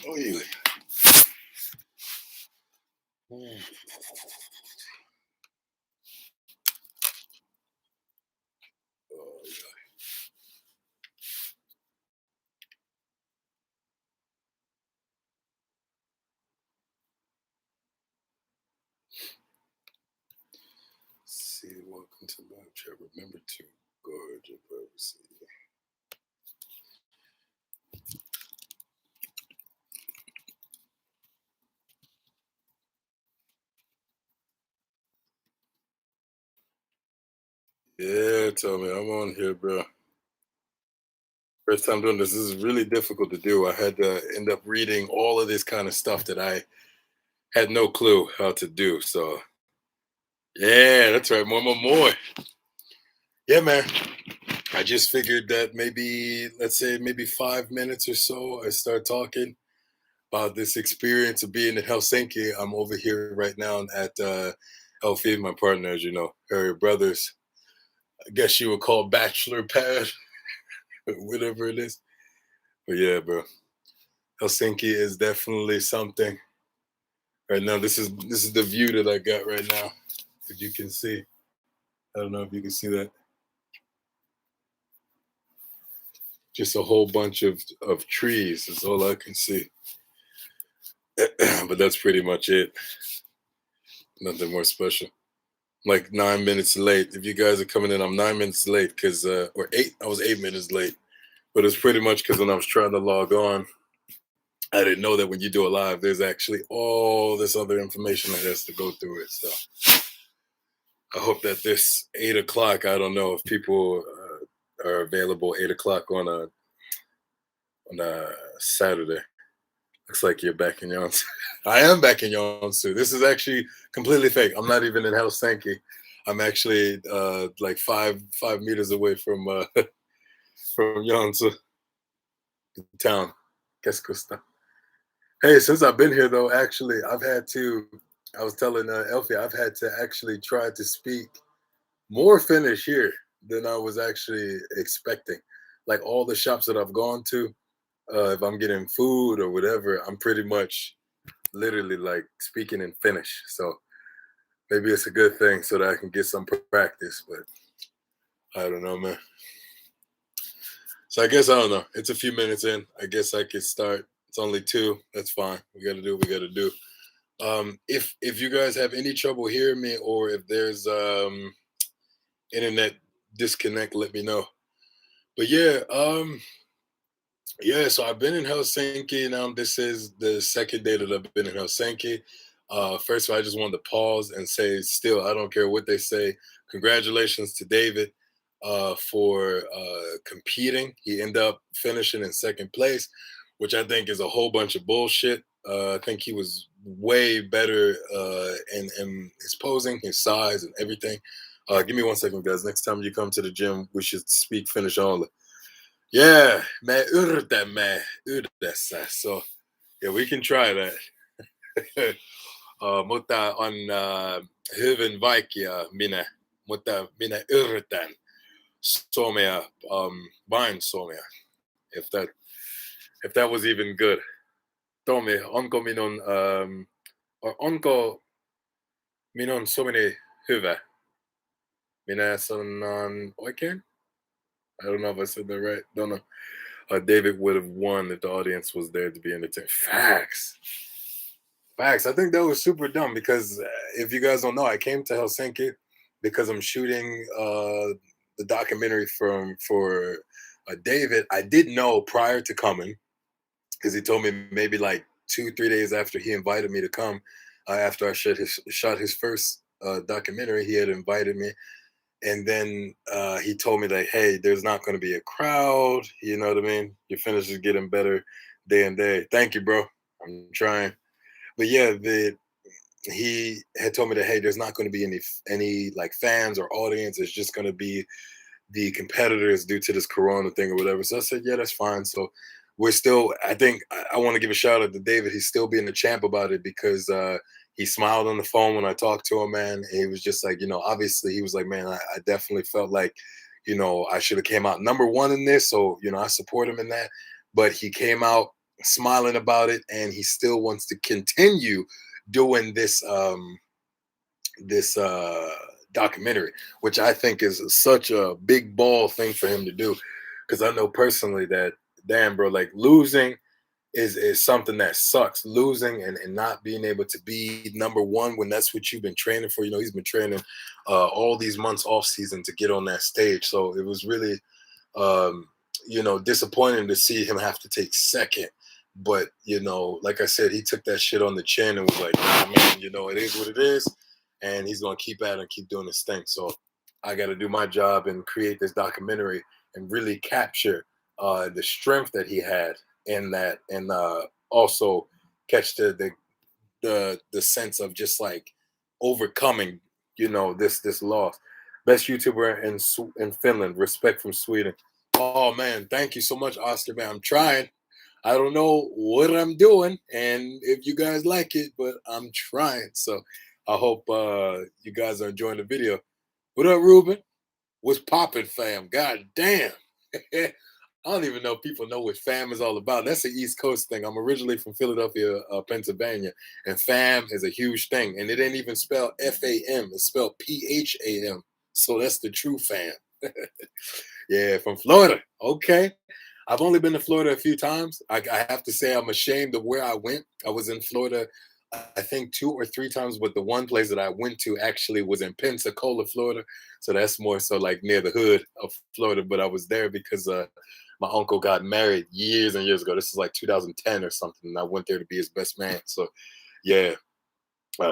Oi, oi. Mm. Oh, yeah. See, welcome to live chat. Remember to guard your privacy. Yeah, tell me, I'm on here, bro. First time doing this. This is really difficult to do. I had to end up reading all of this kind of stuff that I had no clue how to do. So, yeah, that's right. More. Yeah, man. I just figured that maybe, let's say, maybe 5 minutes or so, I start talking about this experience of being in Helsinki. I'm over here right now at Elfie, my partner, as you know, her brother's, I guess you would call bachelor pad, whatever it is. But yeah, bro, Helsinki is definitely something. Right now, this is the view that I got right now. If you can see, I don't know if you can see that. Just a whole bunch of trees is all I can see. But that's pretty much it. Nothing more special. Like 9 minutes late. If you guys are coming in, I'm 9 minutes late because or eight. I was 8 minutes late, but it's pretty much because when I was trying to log on, I didn't know that when you do a live, there's actually all this other information that has to go through it. So I hope that this 8 o'clock. I don't know if people are available 8 o'clock on a Saturday. Looks like you're back in Yons. I am back in Yons too. This is actually completely fake. I'm not even in Helsinki. I'm actually like five meters away from from Yons town, Keskusta. Hey, since I've been here though, actually, I've had to. I was telling Elfie, I've had to actually try to speak more Finnish here than I was actually expecting. Like all the shops that I've gone to, if I'm getting food or whatever, I'm pretty much literally like speaking in Finnish. So maybe it's a good thing so that I can get some practice. But I don't know, man. So I guess I don't know. It's a few minutes in. I guess I could start. It's only two. That's fine. We got to do what we got to do. If you guys have any trouble hearing me or if there's internet disconnect, let me know. But yeah. So I've been in Helsinki now. This is the second day that I've been in Helsinki. First of all, I just wanted to pause and say, still, I don't care what they say. Congratulations to David for competing. He ended up finishing in second place, which I think is a whole bunch of bullshit. I think he was way better in his posing, his size, and everything. Give me 1 second, guys. Next time you come to the gym, we should speak Finnish only. Yeah, me yritämme yhdessä. So, yeah, we can try that. Mutta on hyvin vaikea mutta minä yritän suomea, vain suomea. If that if that was even good. Tommy, onko minun suomeni hyvä? Minä sanon oikein? I don't know if I said that right. Don't know. David would have won if the audience was there to be entertained. Facts. Facts. I think that was super dumb because if you guys don't know, I came to Helsinki because I'm shooting the documentary for David. I didn't know prior to coming because he told me maybe like 2 3 days after he invited me to come. After I shot his first documentary, he had invited me, and then he told me like, "Hey, there's not going to be a crowd. You know what I mean? Your finish is getting better day and day. Thank you, bro. I'm trying." But yeah, he had told me that hey, there's not going to be any like fans or audience. It's just going to be the competitors due to this Corona thing or whatever. So I said, yeah, that's fine. So we're still. I think I want to give a shout out to David. He's still being a champ about it because he smiled on the phone when I talked to him, man. And he was just like, obviously he was like, man, I definitely felt like, I should have came out number one in this. So I support him in that. But he came out smiling about it, and he still wants to continue doing this documentary, which I think is such a big ball thing for him to do. Because I know personally that, damn, bro, like losing is something that sucks. Losing and not being able to be number one when that's what you've been training for. You know, he's been training all these months off season to get on that stage. So it was really um, disappointing to see him have to take second. But like I said, he took that shit on the chin and was like, "Nah, man, it is what it is," and he's gonna keep at it and keep doing his thing. So I got to do my job and create this documentary and really capture the strength that he had in that, and also catch the sense of just like overcoming, this loss. Best YouTuber in Finland. Respect from Sweden. Oh man, thank you so much, Oscar. Man, I'm trying. I don't know what I'm doing, and if you guys like it, but I'm trying. So I hope you guys are enjoying the video. What up, Ruben? What's poppin', fam? God damn. I don't even know if people know what fam is all about. That's the East Coast thing. I'm originally from Philadelphia, Pennsylvania, and fam is a huge thing. And it ain't even spelled F-A-M. It's spelled P-H-A-M. So that's the true fam. Yeah, from Florida. Okay. I've only been to Florida a few times. I have to say I'm ashamed of where I went. I was in Florida, I think 2 or 3 times, but the one place that I went to actually was in Pensacola, Florida. So that's more so like near the hood of Florida. But I was there because my uncle got married years and years ago. This is like 2010 or something. And I went there to be his best man. So yeah,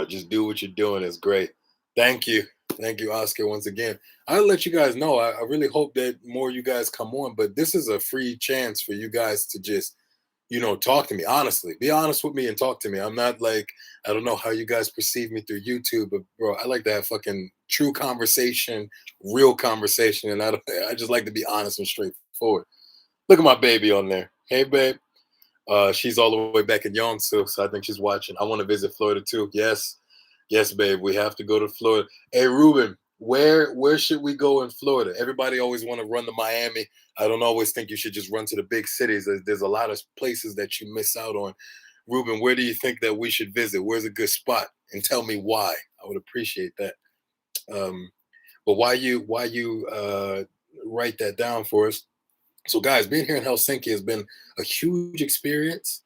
just do what you're doing is great. Thank you. Thank you, Oscar, once again. I'll let you guys know. I really hope that more you guys come on, but this is a free chance for you guys to just, talk to me. Honestly, be honest with me and talk to me. I'm not like, I don't know how you guys perceive me through YouTube, but bro, I like to have fucking true conversation, real conversation. And I just like to be honest and straightforward. Look at my baby on there. Hey, babe. She's all the way back in Yonsu, so I think she's watching. I want to visit Florida too. Yes, yes, babe. We have to go to Florida. Hey, Ruben, where should we go in Florida? Everybody always want to run to Miami. I don't always think you should just run to the big cities. There's a lot of places that you miss out on. Ruben, where do you think that we should visit? Where's a good spot? And tell me why. I would appreciate that. But why you write that down for us? So, guys, being here in Helsinki has been a huge experience.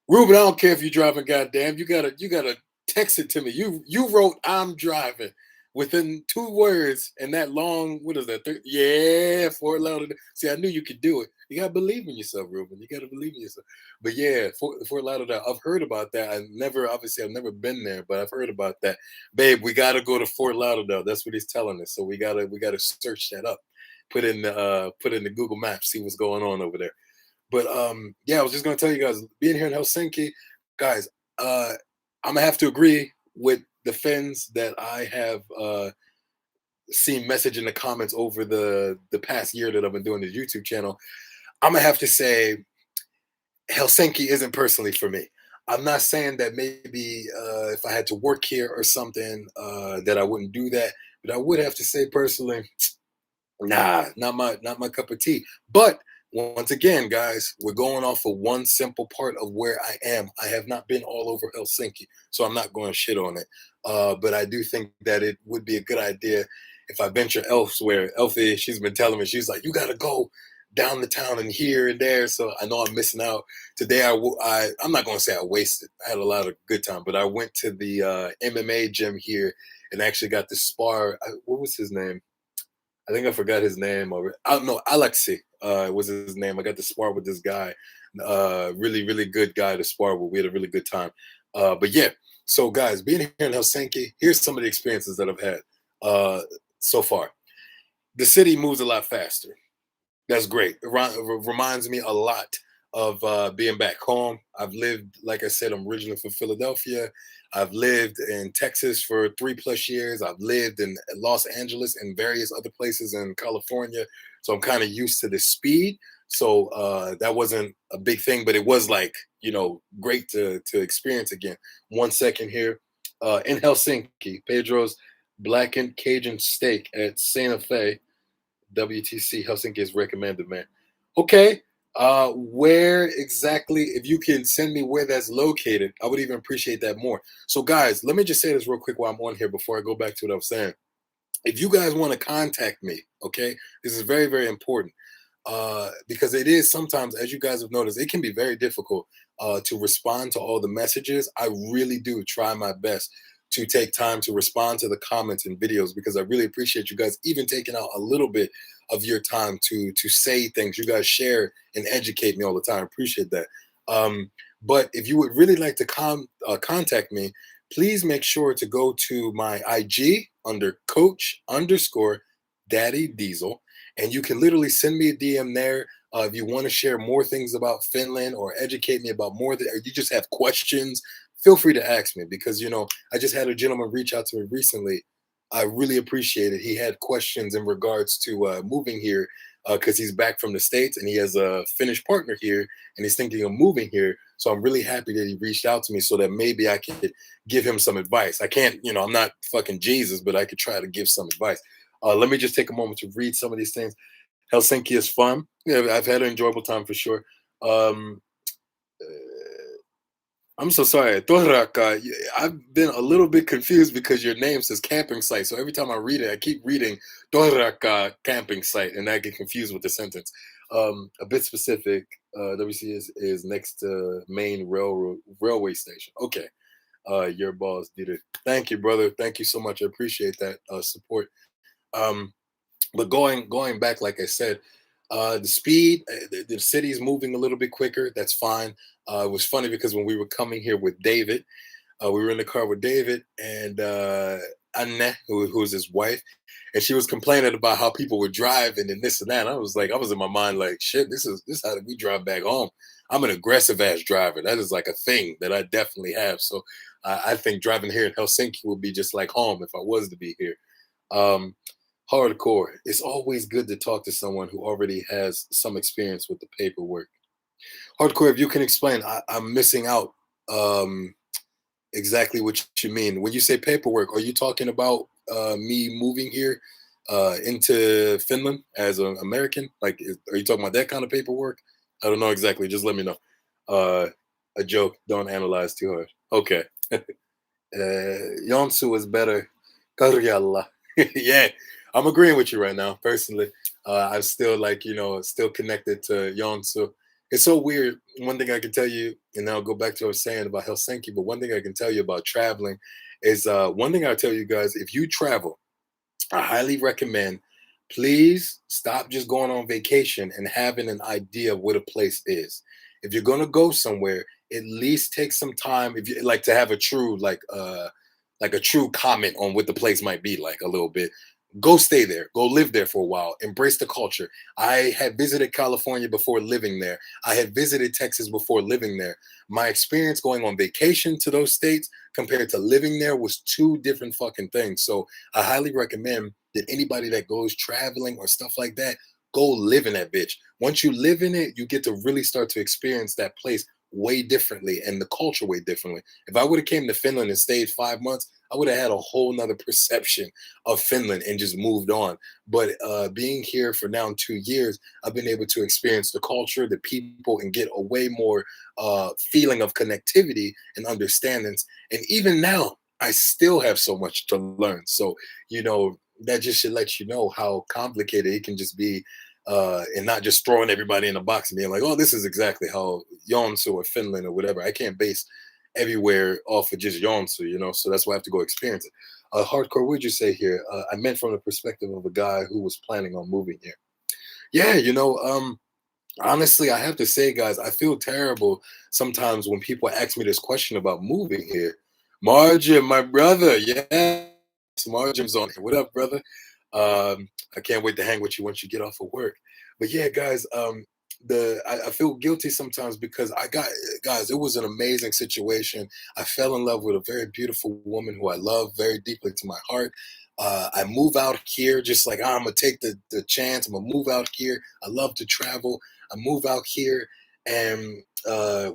Ruben, I don't care if you're driving, goddamn. You gotta text it to me. You wrote I'm driving within 2 words and that long, what is that? Yeah, Fort Lauderdale. See, I knew you could do it. You gotta believe in yourself, Ruben. You gotta believe in yourself. But yeah, Fort Lauderdale. I've heard about that. I've never been there, but I've heard about that. Babe, we gotta go to Fort Lauderdale. That's what he's telling us. So we gotta search that up. Put in the Google Maps, see what's going on over there. But yeah, I was just gonna tell you guys, being here in Helsinki, guys, I'm gonna have to agree with the Finns that I have seen message in the comments over the past year that I've been doing this YouTube channel. I'm gonna have to say Helsinki isn't personally for me. I'm not saying that maybe if I had to work here or something that I wouldn't do that, but I would have to say personally, nah, not my cup of tea. But once again, guys, we're going off of one simple part of where I am. I have not been all over Helsinki, so I'm not going to shit on it. But I do think that it would be a good idea if I venture elsewhere. Elfie, she's been telling me, she's like, you got to go down the town and here and there. So I know I'm missing out. Today, I'm not going to say I wasted. I had a lot of good time, but I went to the MMA gym here and actually got to spar. What was his name? I think I forgot his name already. I don't know. Alexei was his name. I got to spar with this guy. Really, really good guy to spar with. We had a really good time. But yeah, so guys, being here in Helsinki, here's some of the experiences that I've had so far. The city moves a lot faster. That's great. It reminds me a lot of being back home. I've lived, like I said, I'm originally from Philadelphia. I've lived in Texas for 3+ years. I've lived in Los Angeles and various other places in California. So I'm kind of used to the speed. So that wasn't a big thing, but it was like, great to experience again. 1 second here. In Helsinki, Pedro's Blackened Cajun Steak at Santa Fe WTC Helsinki is recommended, man. Okay. Where exactly, if you can send me where that's located, I would even appreciate that more. So, guys, let me just say this real quick while I'm on here before I go back to what I was saying. If you guys want to contact me, okay, this is very, very important. Because it is sometimes, as you guys have noticed, it can be very difficult to respond to all the messages. I really do try my best to take time to respond to the comments and videos because I really appreciate you guys even taking out a little bit of your time to say things. You guys share and educate me all the time. I appreciate that. But if you would really like to contact me, please make sure to go to my IG under Coach underscore Daddy Diesel, and you can literally send me a DM there if you want to share more things about Finland or educate me about more, or you just have questions. Feel free to ask me because I just had a gentleman reach out to me recently. I really appreciate it. He had questions in regards to moving here because he's back from the States and he has a Finnish partner here and he's thinking of moving here. So I'm really happy that he reached out to me so that maybe I could give him some advice. I can't, I'm not fucking Jesus, but I could try to give some advice. Let me just take a moment to read some of these things. Helsinki is fun. Yeah, I've had an enjoyable time for sure. Um, I'm so sorry. Toraka, I've been a little bit confused because your name says camping site. So every time I read it, I keep reading Toraka camping site and I get confused with the sentence. A bit specific, WC is next to main railway station. Okay. Your boss did it. Thank you, brother. Thank you so much. I appreciate that support. Um, but going back, like I said, the speed, the city is moving a little bit quicker. That's fine. It was funny because when we were coming here with David, we were in the car with David and Anne, who's his wife, and she was complaining about how people were driving and this and that. I was like, I was in my mind like, shit, this is how we drive back home. I'm an aggressive ass driver. That is like a thing that I definitely have. So I think driving here in Helsinki would be just like home if I was to be here. Um, Hardcore. It's always good to talk to someone who already has some experience with the paperwork. Hardcore, if you can explain, I'm missing out exactly what you mean. When you say paperwork, are you talking about me moving here into Finland as an American? Like, are you talking about that kind of paperwork? I don't know exactly. Just let me know. Uh, a joke. Don't analyze too hard. Okay. Jonsu is better. Karjala. Yeah, I'm agreeing with you right now. Personally, I'm still like still connected to Jonsu. It's so weird. One thing I can tell you, and I'll go back to what I was saying about Helsinki. But one thing I can tell you about traveling is one thing I'll tell you guys: if you travel, I highly recommend. Please stop just going on vacation and having an idea of what a place is. If you're gonna go somewhere, at least take some time. If you like to have a true like a true comment on what the place might be like a little bit, go stay there, go live there for a while, embrace the culture. I had visited California before living there. I had visited Texas before living there. My experience going on vacation to those states compared to living there was two different fucking things. So I highly recommend that anybody that goes traveling or stuff like that, go live in that bitch. Once you live in it, you get to really start to experience that place way differently and the culture way differently. If I would have came to Finland and stayed 5 months, I would have had a whole nother perception of Finland and just moved on. But being here for now 2 years, I've been able to experience the culture, the people, and get a way more feeling of connectivity and understandings. And even now, I still have so much to learn. So, that just should let you know how complicated it can just be, and not just throwing everybody in a box and being like, oh, this is exactly how Jonsu or Finland or whatever. I can't base everywhere off of just Jonsu. So that's why I have to go experience it. Hardcore, what would you say here? I meant from the perspective of a guy who was planning on moving here. Yeah, honestly, I have to say, guys, I feel terrible sometimes when people ask me this question about moving here. Margin, my brother, yeah, Margin's on here. What up, brother? I can't wait to hang with you once you get off of work. But yeah, guys, I feel guilty sometimes because guys, it was an amazing situation. I fell in love with a very beautiful woman who I love very deeply to my heart. I move out here just like I'm gonna take the chance. I'm gonna move out here. I love to travel. I move out here and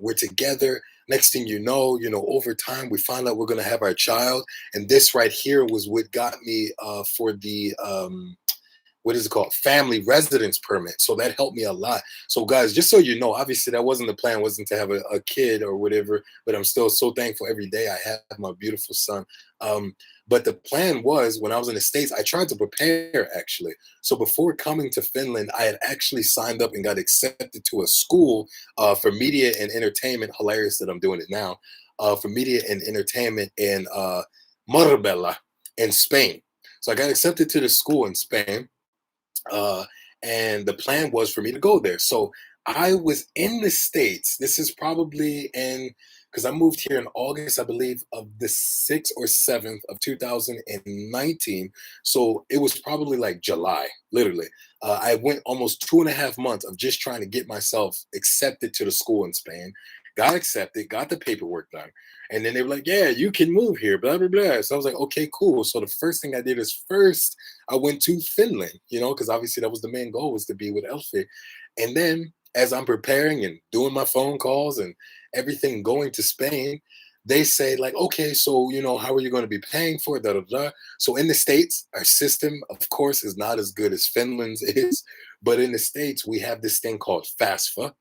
we're together. Next thing over time we find out we're gonna have our child. And this right here was what got me for the what is it called, family residence permit. So that helped me a lot. So guys, just so you know, obviously that wasn't the plan, wasn't to have a kid or whatever, but I'm still so thankful every day I have my beautiful son. Um, but the plan was, when I was in the States, I tried to prepare actually. So before coming to Finland, I had actually signed up and got accepted to a school for media and entertainment. Hilarious that I'm doing it now. For media and entertainment in Marbella in Spain. So I got accepted to the school in Spain, uh, and the plan was for me to go there. So I was in the States. This is probably in, because I moved here in August, I believe, of the 6th or 7th of 2019. So it was probably like July, literally. I went almost 2.5 months of just trying to get myself accepted to the school in Spain. Got accepted, got the paperwork done. And then they were like, yeah, you can move here, blah, blah, blah. So I was like, okay, cool. So the first thing I did is first I went to Finland, because obviously that was the main goal, was to be with Elfie. And then as I'm preparing and doing my phone calls and everything going to Spain, they say like, okay, so how are you going to be paying for it? Da, da, da. So in the States, our system, of course, is not as good as Finland's is, but in the States, we have this thing called FAFSA,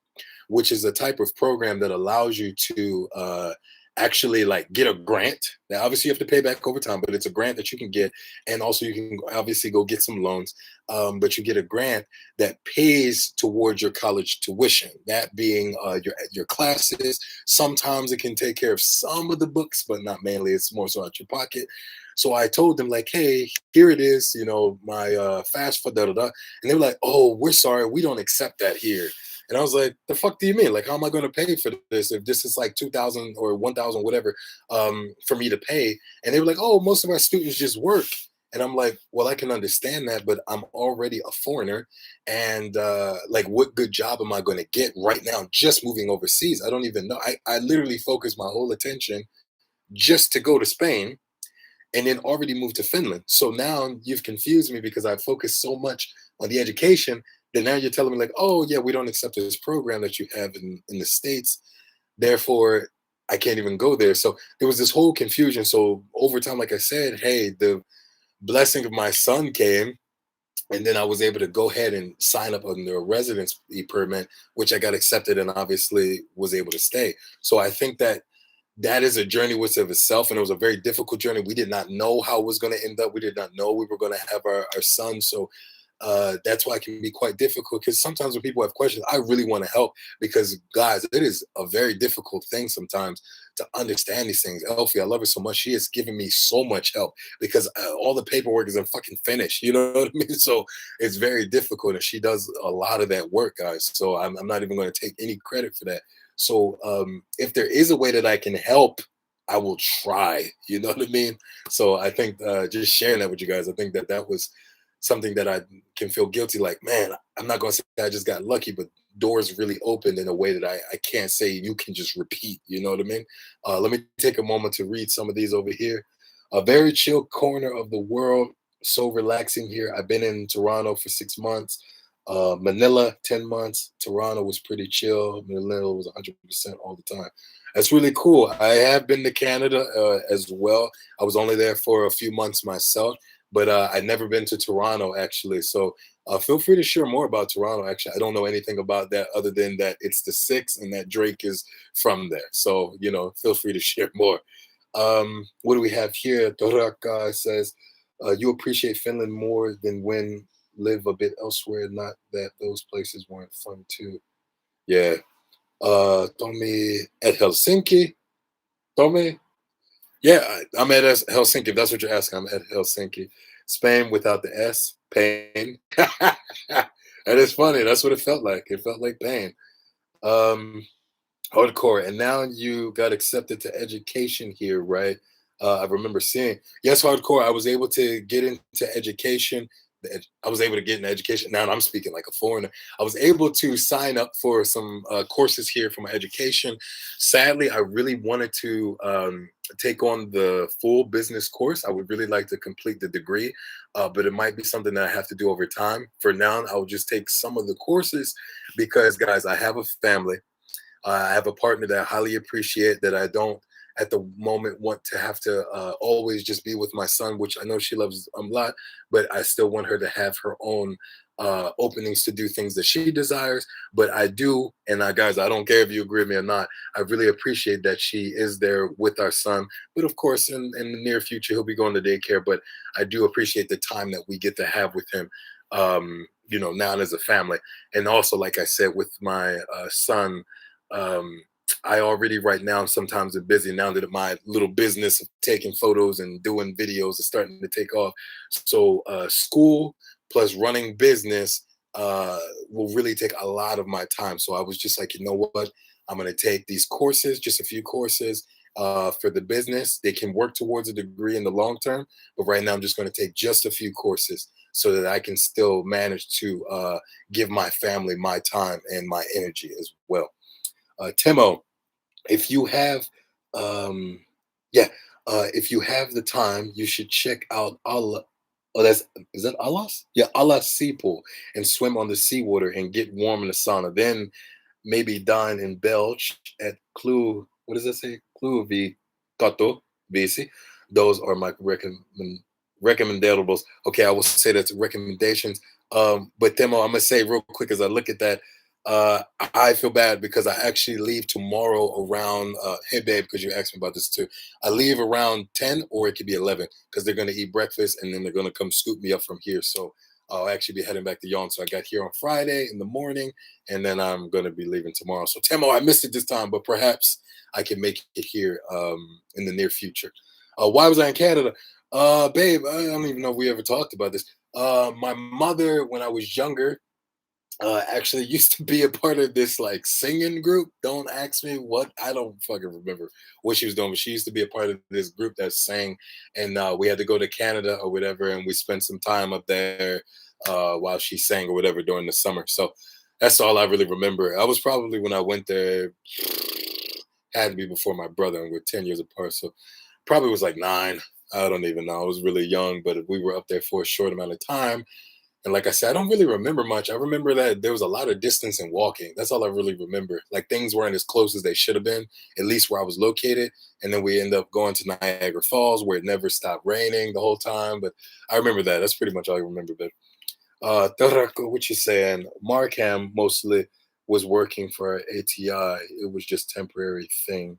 which is a type of program that allows you to actually like get a grant. Now, obviously, you have to pay back over time, but it's a grant that you can get, and also you can obviously go get some loans. But you get a grant that pays towards your college tuition. That being your classes. Sometimes it can take care of some of the books, but not mainly. It's more so out your pocket. So I told them like, hey, here it is. My fast for da da da, and they were like, oh, we're sorry, we don't accept that here. And I was like, the fuck do you mean? Like, how am I going to pay for this if this is like 2,000 or 1,000, whatever, for me to pay? And they were like, oh, most of our students just work. And I'm like, well, I can understand that, but I'm already a foreigner. And like, what good job am I going to get right now just moving overseas? I don't even know. I literally focused my whole attention just to go to Spain and then already moved to Finland. So now you've confused me because I focused so much on the education that now you're telling me like, oh yeah, we don't accept this program that you have in the States. Therefore, I can't even go there. So there was this whole confusion. So over time, like I said, hey, the blessing of my son came, and then I was able to go ahead and sign up on the residency permit, which I got accepted and obviously was able to stay. So I think that is a journey within itself, and it was a very difficult journey. We did not know how it was going to end up. We did not know we were going to have our son. So that's why it can be quite difficult, because sometimes when people have questions, I really want to help, because guys, it is a very difficult thing sometimes to understand these things. Elfie, I love her so much. She has given me so much help because all the paperwork isn't fucking finished. You know what I mean? So it's very difficult, and she does a lot of that work, guys. So I'm not even going to take any credit for that. So if there is a way that I can help, I will try. You know what I mean? So I think just sharing that with you guys, I think that was something that I can feel guilty. Like, man, I'm not going to say I just got lucky, but doors really opened in a way that I can't say you can just repeat. You know what I mean? Let me take a moment to read some of these over here. A very chill corner of the world. So relaxing here. I've been in Toronto for 6 months. Manila, 10 months. Toronto was pretty chill. Manila was 100% all the time. That's really cool. I have been to Canada as well. I was only there for a few months myself, but I'd never been to Toronto actually. So feel free to share more about Toronto. Actually, I don't know anything about that other than that it's the six and that Drake is from there. So, feel free to share more. What do we have here? Toraka says, you appreciate Finland more than when live a bit elsewhere. Not that those places weren't fun too. Yeah. Tommy at Helsinki. Tommy? Yeah, I'm at Helsinki. If that's what you're asking, I'm at Helsinki. Spain without the S. Pain. That is funny. That's what it felt like. It felt like pain. Um, Hardcore. And now you got accepted to education here, right? I remember seeing. Yes, hardcore. I was able to get into education. I was able to get into education. Now I'm speaking like a foreigner. I was able to sign up for some courses here for my education. Sadly, I really wanted to take on the full business course. I would really like to complete the degree, but it might be something that I have to do over time. For now, I will just take some of the courses because, guys, I have a family. I have a partner that I highly appreciate, that I don't at the moment want to have to always just be with my son, which I know she loves a lot, but I still want her to have her own openings to do things that she desires. But I do, and guys, I don't care if you agree with me or not. I really appreciate that she is there with our son. But of course, in the near future, he'll be going to daycare. But I do appreciate the time that we get to have with him. Now as a family, and also, like I said, with my son. Um, I already right now sometimes am busy now that my little business of taking photos and doing videos is starting to take off. So school plus running business will really take a lot of my time. So I was just like, you know what? I'm going to take these courses, just a few courses for the business. They can work towards a degree in the long term, but right now I'm just going to take just a few courses so that I can still manage to give my family my time and my energy as well. Timo, if you have, um, yeah, if you have the time, you should check out Allah. Oh, is that Allah's? Yeah, Allah's sea pool and swim on the seawater and get warm in the sauna. Then maybe dine in Belch at Clue. What does that say? Clue v Kato, BC. Those are my recommendables. Okay, I will say that's recommendations. But Timo, I'm gonna say real quick as I look at that, I feel bad because I actually leave tomorrow around. Hey, babe, because you asked me about this too. I leave around 10 or it could be 11 because they're gonna eat breakfast and then they're gonna come scoop me up from here. So I'll actually be heading back to Yon. So I got here on Friday in the morning, and then I'm gonna be leaving tomorrow. So Timo, I missed it this time, but perhaps I can make it here in the near future. Why was I in Canada? Babe, I don't even know if we ever talked about this. My mother, when I was younger, actually used to be a part of this like singing group. Don't ask me what, I don't fucking remember what she was doing, but she used to be a part of this group that sang, and we had to go to Canada or whatever, and we spent some time up there while she sang or whatever during the summer. So that's all I really remember. I was probably when I went there, had to be before my brother, and we're 10 years apart. So probably was like 9. I don't even know. I was really young, but we were up there for a short amount of time. And like I said, I don't really remember much. I remember that there was a lot of distance in walking. That's all I really remember. Like things weren't as close as they should have been, at least where I was located. And then we end up going to Niagara Falls where it never stopped raining the whole time. But I remember that. That's pretty much all I remember. But Tarako, what you saying? Markham mostly was working for ATI. It was just temporary thing.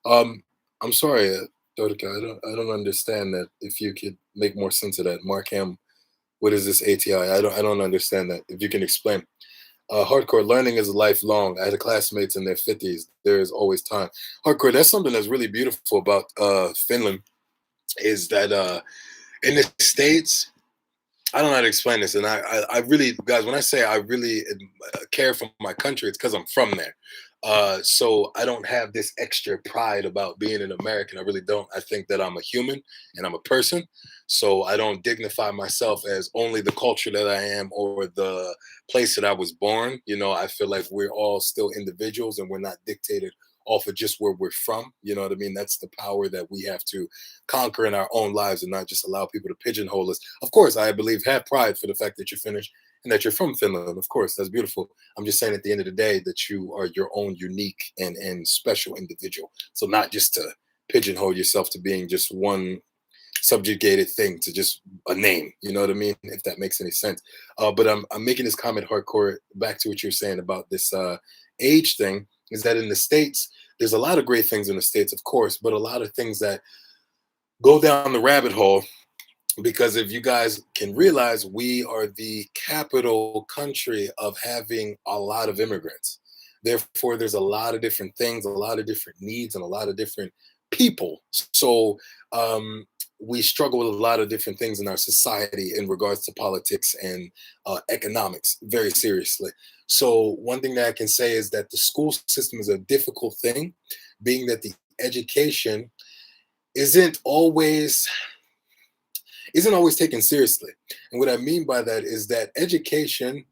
Um, I'm sorry, Tarako, I don't understand that. If you could make more sense of that, Markham, what is this ATI? I don't understand that. If you can explain. Hardcore learning is lifelong. I had classmates in their 50s. There is always time. Hardcore, that's something that's really beautiful about Finland is that in the States, I don't know how to explain this. And I really, guys, when I say I really care for my country, it's because I'm from there. So I don't have this extra pride about being an American. I really don't. I think that I'm a human and I'm a person. So I don't dignify myself as only the culture that I am or the place that I was born. I feel like we're all still individuals and we're not dictated off of just where we're from. You know what I mean? That's the power that we have to conquer in our own lives and not just allow people to pigeonhole us. Of course, I believe have pride for the fact that you're Finnish and that you're from Finland. Of course, that's beautiful. I'm just saying at the end of the day that you are your own unique and special individual. So not just to pigeonhole yourself to being just one subjugated thing to just a name. You know what I mean? If that makes any sense. But I'm making this comment hardcore back to what you're saying about this age thing. Is that in the States, there's a lot of great things in the States, of course, but a lot of things that go down the rabbit hole because if you guys can realize, we are the capital country of having a lot of immigrants. Therefore, there's a lot of different things, a lot of different needs, and a lot of different people. So we struggle with a lot of different things in our society in regards to politics and economics very seriously. So one thing that I can say is that the school system is a difficult thing, being that the education isn't always isn't always taken seriously. And what I mean by that is that education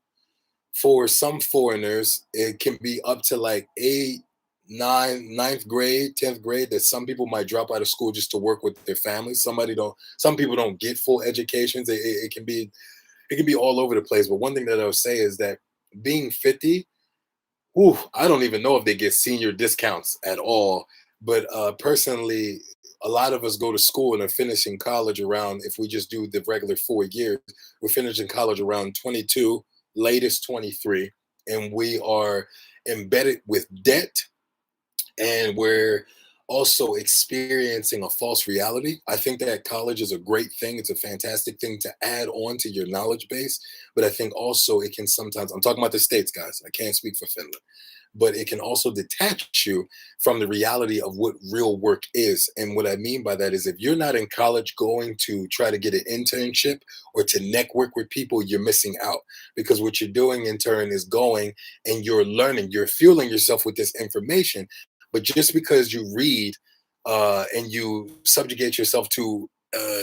for some foreigners, it can be up to like eight, nine, ninth grade, 10th grade, that some people might drop out of school just to work with their families. Some people don't get full educations. It can be all over the place. But one thing that I would say is that being 50, whew, I don't even know if they get senior discounts at all But personally, a lot of us go to school and are finishing college around, if we just do the regular 4 years, we're finishing college around 22, latest 23, and we are embedded with debt, and we're also experiencing a false reality. I think that college is a great thing. It's a fantastic thing to add on to your knowledge base. But I think also it can sometimes, I'm talking about the States, guys. I can't speak for Finland, but it can also detach you from the reality of what real work is. And what I mean by that is if you're not in college going to try to get an internship or to network with people, you're missing out, because what you're doing in turn is going and you're learning, you're fueling yourself with this information. But just because you read and you subjugate yourself to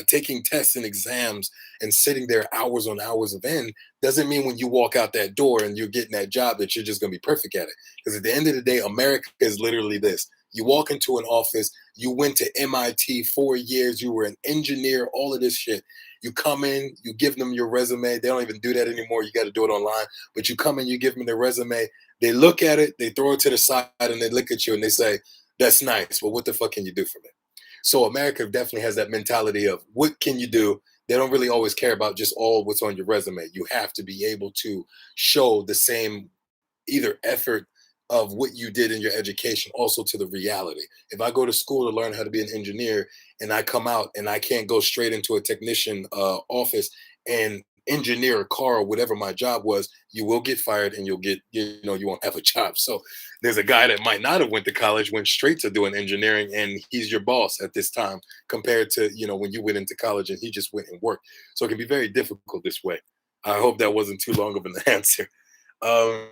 taking tests and exams and sitting there hours on hours of end doesn't mean when you walk out that door and you're getting that job that you're just going to be perfect at it. Because at the end of the day, America is literally this. You walk into an office, you went to MIT 4 years, you were an engineer, all of this shit. You come in, you give them your resume. They don't even do that anymore. You got to do it online. But you come in, you give them their resume. They look at it, they throw it to the side, and they look at you and they say, "That's nice, but what the fuck can you do for me?" So America definitely has that mentality of what can you do? They don't really always care about just all what's on your resume. You have to be able to show the same either effort of what you did in your education also to the reality. If I go to school to learn how to be an engineer and I come out and I can't go straight into a technician office and engineer a car or whatever my job was, you will get fired and you'll get, you won't have a job. So there's a guy that might not have went to college, went straight to doing engineering, and he's your boss at this time compared to, when you went into college and he just went and worked. So it can be very difficult this way. I hope that wasn't too long of an answer. Um,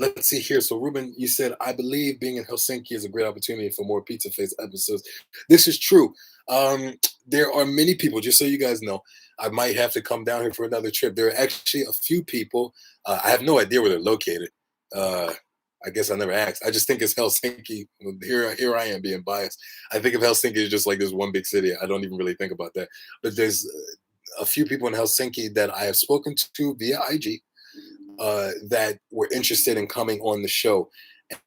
let's see here. So, Ruben, you said, I believe being in Helsinki is a great opportunity for more Pizza Face episodes. This is true. There are many people, just so you guys know, I might have to come down here for another trip. There are actually a few people. I have no idea where they're located. Uh, I guess I never asked. I just think it's Helsinki. Here I am being biased. I think of Helsinki as just like this one big city. I don't even really think about that. But there's a few people in Helsinki that I have spoken to via IG that were interested in coming on the show.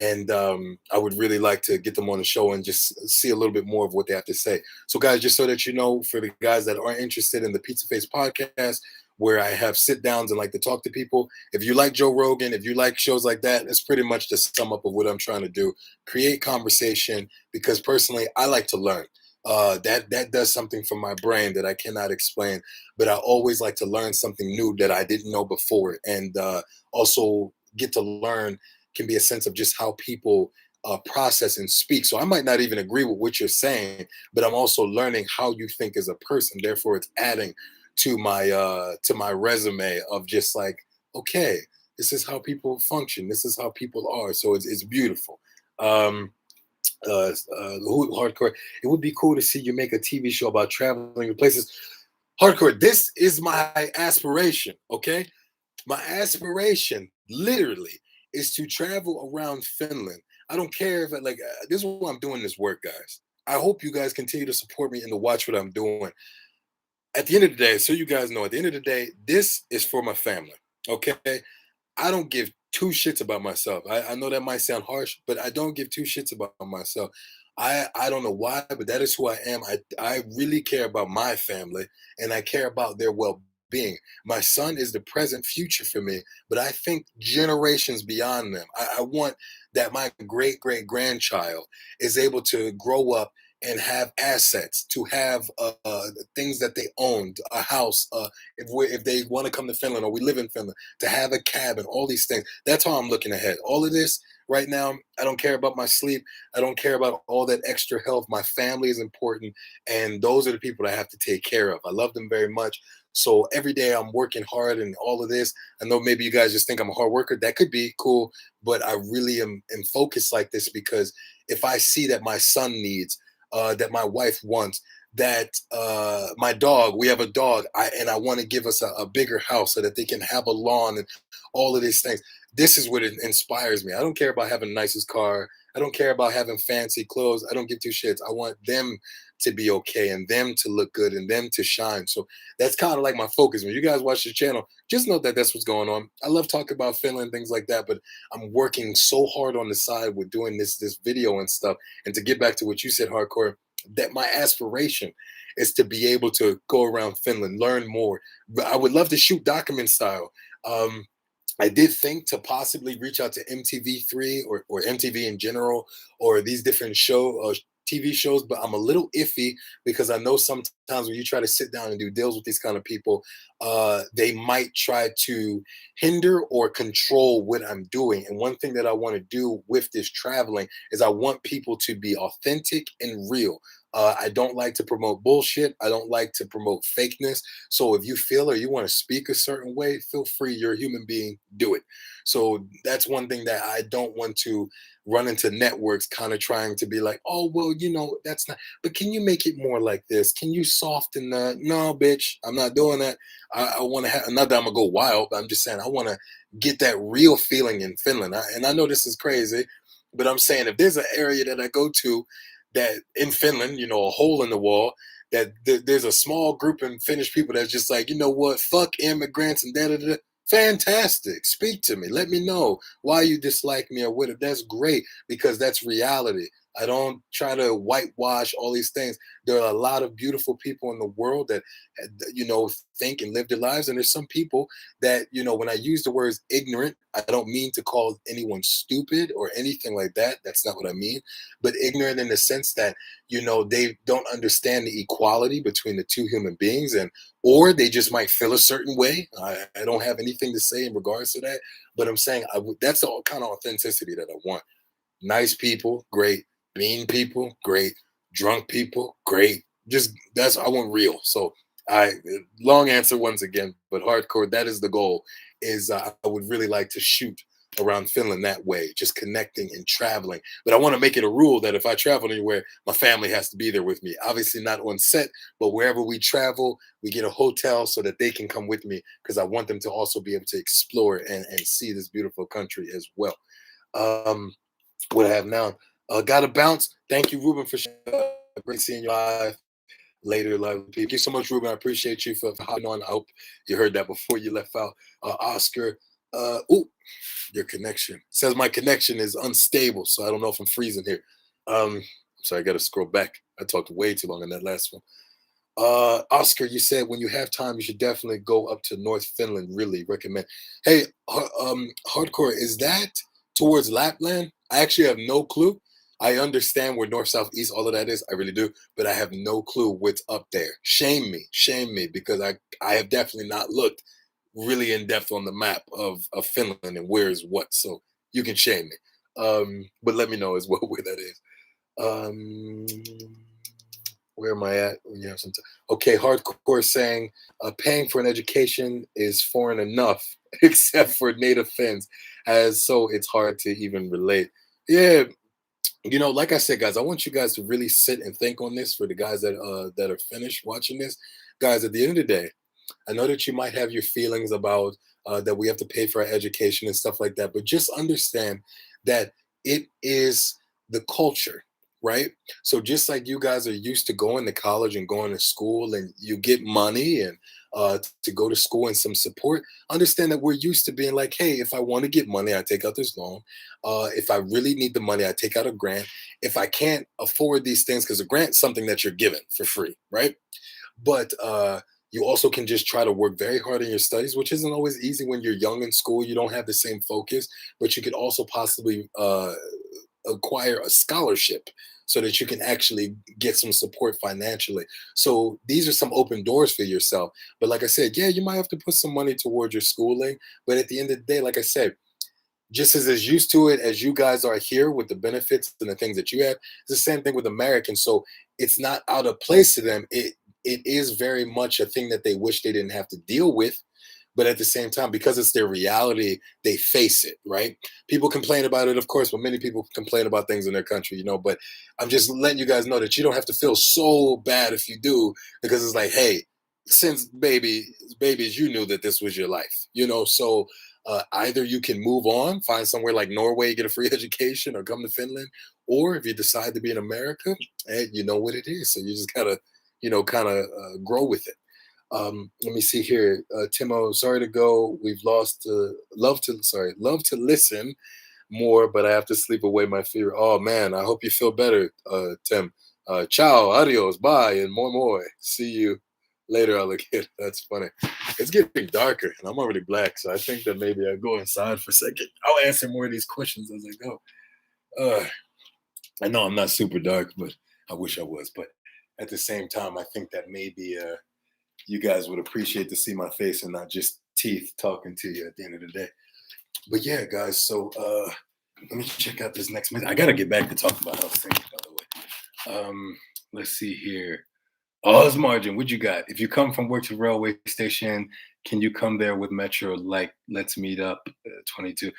And I would really like to get them on the show and just see a little bit more of what they have to say. So, guys, just so that you know, for the guys that aren't interested in the Pizza Face podcast, where I have sit downs and like to talk to people, if you like Joe Rogan, if you like shows like that, it's pretty much the sum up of what I'm trying to do. Create conversation, because personally, I like to learn. That does something for my brain that I cannot explain, but I always like to learn something new that I didn't know before, and also get to learn can be a sense of just how people process and speak. So I might not even agree with what you're saying, but I'm also learning how you think as a person. Therefore, it's adding to my resume of just like, okay, this is how people function. This is how people are. So it's beautiful. Um, Hardcore. It would be cool to see you make a TV show about traveling to places. Hardcore. This is my aspiration. Okay, my aspiration, literally, is to travel around Finland. I don't care if this is why I'm doing this work, guys. I hope you guys continue to support me and to watch what I'm doing. At the end of the day, so you guys know, at the end of the day, this is for my family. Okay, I don't give two shits about myself. I know that might sound harsh, but I don't give two shits about myself. I don't know why, but that is who I am. I really care about my family and I care about their well being. My son is the present future for me, but I think generations beyond them. I want that my great grandchild is able to grow up and have assets, to have things that they own, a house, if they want to come to Finland or we live in Finland, to have a cabin, all these things. That's how I'm looking ahead. All of this right now, I don't care about my sleep. I don't care about all that extra health. My family is important. And those are the people that I have to take care of. I love them very much. So every day I'm working hard and all of this. I know maybe you guys just think I'm a hard worker. That could be cool. But I really am focused like this because if I see that my son needs, that my wife wants, that my dog, we have a dog, and I want to give us a bigger house so that they can have a lawn and all of these things. This is what it inspires me. I don't care about having the nicest car. I don't care about having fancy clothes. I don't give two shits. I want them to be okay and them to look good and them to shine. So that's kind of like my focus. When you guys watch the channel, just know that that's what's going on. I love talking about Finland, things like that, but I'm working so hard on the side with doing this video and stuff. And to get back to what you said, Hardcore, that my aspiration is to be able to go around Finland, learn more. But I would love to shoot document style. I did think to possibly reach out to MTV3 or MTV in general, or these different TV shows, but I'm a little iffy because I know sometimes when you try to sit down and do deals with these kind of people, they might try to hinder or control what I'm doing. And one thing that I want to do with this traveling is I want people to be authentic and real. I don't like to promote bullshit. I don't like to promote fakeness. So if you feel or you want to speak a certain way, feel free. You're a human being. Do it. So that's one thing that I don't want to run into networks kind of trying to be like, oh, well, that's not, but can you make it more like this? Can you soften that? No, bitch, I'm not doing that. I want to have, not that I'm going to go wild, but I'm just saying I want to get that real feeling in Finland. And I know this is crazy, but I'm saying if there's an area that I go to that in Finland, a hole in the wall, that there's a small group of Finnish people that's just like, you know what, fuck immigrants and da da da. Fantastic. Speak to me. Let me know why you dislike me or what. That's great because that's reality. I don't try to whitewash all these things. There are a lot of beautiful people in the world that, think and live their lives. And there's some people that, when I use the words ignorant, I don't mean to call anyone stupid or anything like that. That's not what I mean. But ignorant in the sense that, they don't understand the equality between the two human beings, or they just might feel a certain way. I don't have anything to say in regards to that. But I'm saying that's the kind of authenticity that I want. Nice people, great. Mean people, great. Drunk people, great. Just I want real. So long answer once again, but hardcore, that is the goal. Is I would really like to shoot around Finland that way, just connecting and traveling. But I want to make it a rule that if I travel anywhere, my family has to be there with me. Obviously not on set, but wherever we travel, we get a hotel so that they can come with me because I want them to also be able to explore and see this beautiful country as well. What I have now. Gotta bounce. Thank you, Ruben, for great seeing you live later. Live people. Thank you so much, Ruben. I appreciate you for hopping on. I hope you heard that before you left out. Oscar. Your connection says my connection is unstable, so I don't know if I'm freezing here. So I got to scroll back. I talked way too long in that last one. Oscar, you said when you have time, you should definitely go up to North Finland. Really recommend. Hey, hardcore, is that towards Lapland? I actually have no clue. I understand where north, south, east, all of that is. I really do, but I have no clue what's up there. Shame me, because I have definitely not looked really in depth on the map of Finland and where is what. So you can shame me, but let me know as well where that is. Where am I at? When you have some time. Okay, hardcore saying paying for an education is foreign enough, except for native Finns, as so it's hard to even relate. Yeah, like I said, guys, I want you guys to really sit and think on this. For the guys that are finished watching this, guys, at the end of the day, I know that you might have your feelings about that we have to pay for our education and stuff like that, but just understand that it is the culture, right? So just like you guys are used to going to college and going to school and you get money and to go to school and some support, understand that we're used to being like, hey, if I want to get money, I take out this loan. If I really need the money, I take out a grant. If I can't afford these things, because a grant's something that you're given for free, right? But you also can just try to work very hard in your studies, which isn't always easy when you're young in school. You don't have the same focus, but you could also possibly acquire a scholarship so that you can actually get some support financially. So these are some open doors for yourself. But like I said, yeah, you might have to put some money towards your schooling. But at the end of the day, like I said, just as used to it as you guys are here with the benefits and the things that you have, it's the same thing with Americans. So it's not out of place to them. It is very much a thing that they wish they didn't have to deal with. But at the same time, because it's their reality, they face it, right? People complain about it, of course, but many people complain about things in their country, but I'm just letting you guys know that you don't have to feel so bad if you do, because it's like, hey, since babies, you knew that this was your life, so Either you can move on, find somewhere like Norway, get a free education, or come to Finland, or if you decide to be in America, you know what it is. So you just gotta, kind of grow with it. Let me see here. Timo, sorry to go. We've lost love to listen more, but I have to sleep away my fear. Oh man, I hope you feel better, Tim. Ciao, adios, bye, and more. See you later, alligator. That's funny. It's getting darker, and I'm already black, so I think that maybe I go inside for a second. I'll answer more of these questions as I go. Uh, I know I'm not super dark, but I wish I was. But at the same time, I think that maybe you guys would appreciate to see my face and not just teeth talking to you at the end of the day. But yeah, guys, so let me check out this next minute. I gotta get back to talking about Helsinki, by the way. Let's see here. Oh, it's margin. What you got? If you come from work to the railway station, can you come there with Metro? Like, let's meet up 22.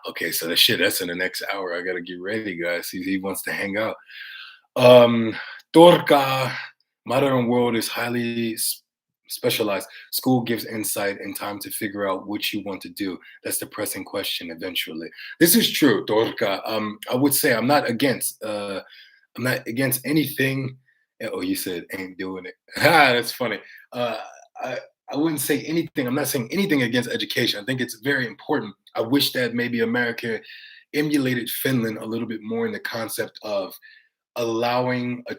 Okay, so that's in the next hour. I gotta get ready, guys. He wants to hang out. Um, Torka, modern world is highly specialized. School gives insight and time to figure out what you want to do. That's the pressing question eventually. This is true, Torka. I would say I'm not against anything. Oh, you said ain't doing it. Ah, that's funny. I I wouldn't say anything. I'm not saying anything against education. I think it's very important. I wish that maybe America emulated Finland a little bit more in the concept of allowing a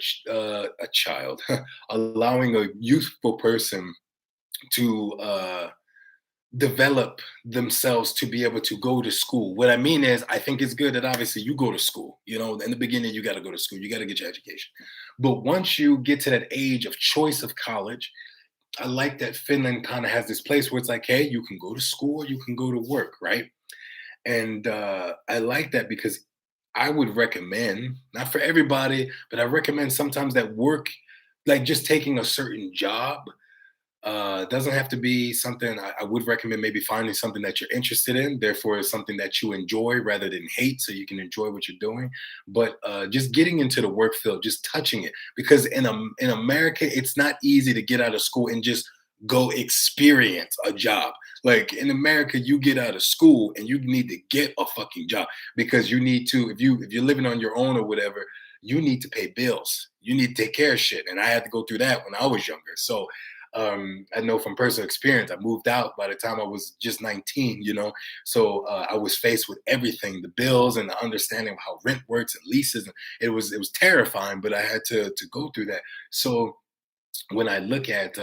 child, allowing a youthful person to develop themselves to be able to go to school. What I mean is, I think it's good that obviously you go to school. In the beginning, you got to go to school, you got to get your education. But once you get to that age of choice of college, I like that Finland kind of has this place where it's like, hey, you can go to school, you can go to work, right? And I like that because I would recommend, not for everybody, but I recommend sometimes that work, like just taking a certain job, doesn't have to be something. I would recommend maybe finding something that you're interested in, therefore, it's something that you enjoy rather than hate, so you can enjoy what you're doing. But just getting into the work field, just touching it, because in America, it's not easy to get out of school and just go experience a job. Like in America, you get out of school and you need to get a fucking job because you need to. If you're living on your own or whatever, you need to pay bills. You need to take care of shit, and I had to go through that when I was younger. So I know from personal experience, I moved out by the time I was just 19, So I was faced with everything, the bills and the understanding of how rent works and leases. And it was terrifying, but I had to go through that. So when I look at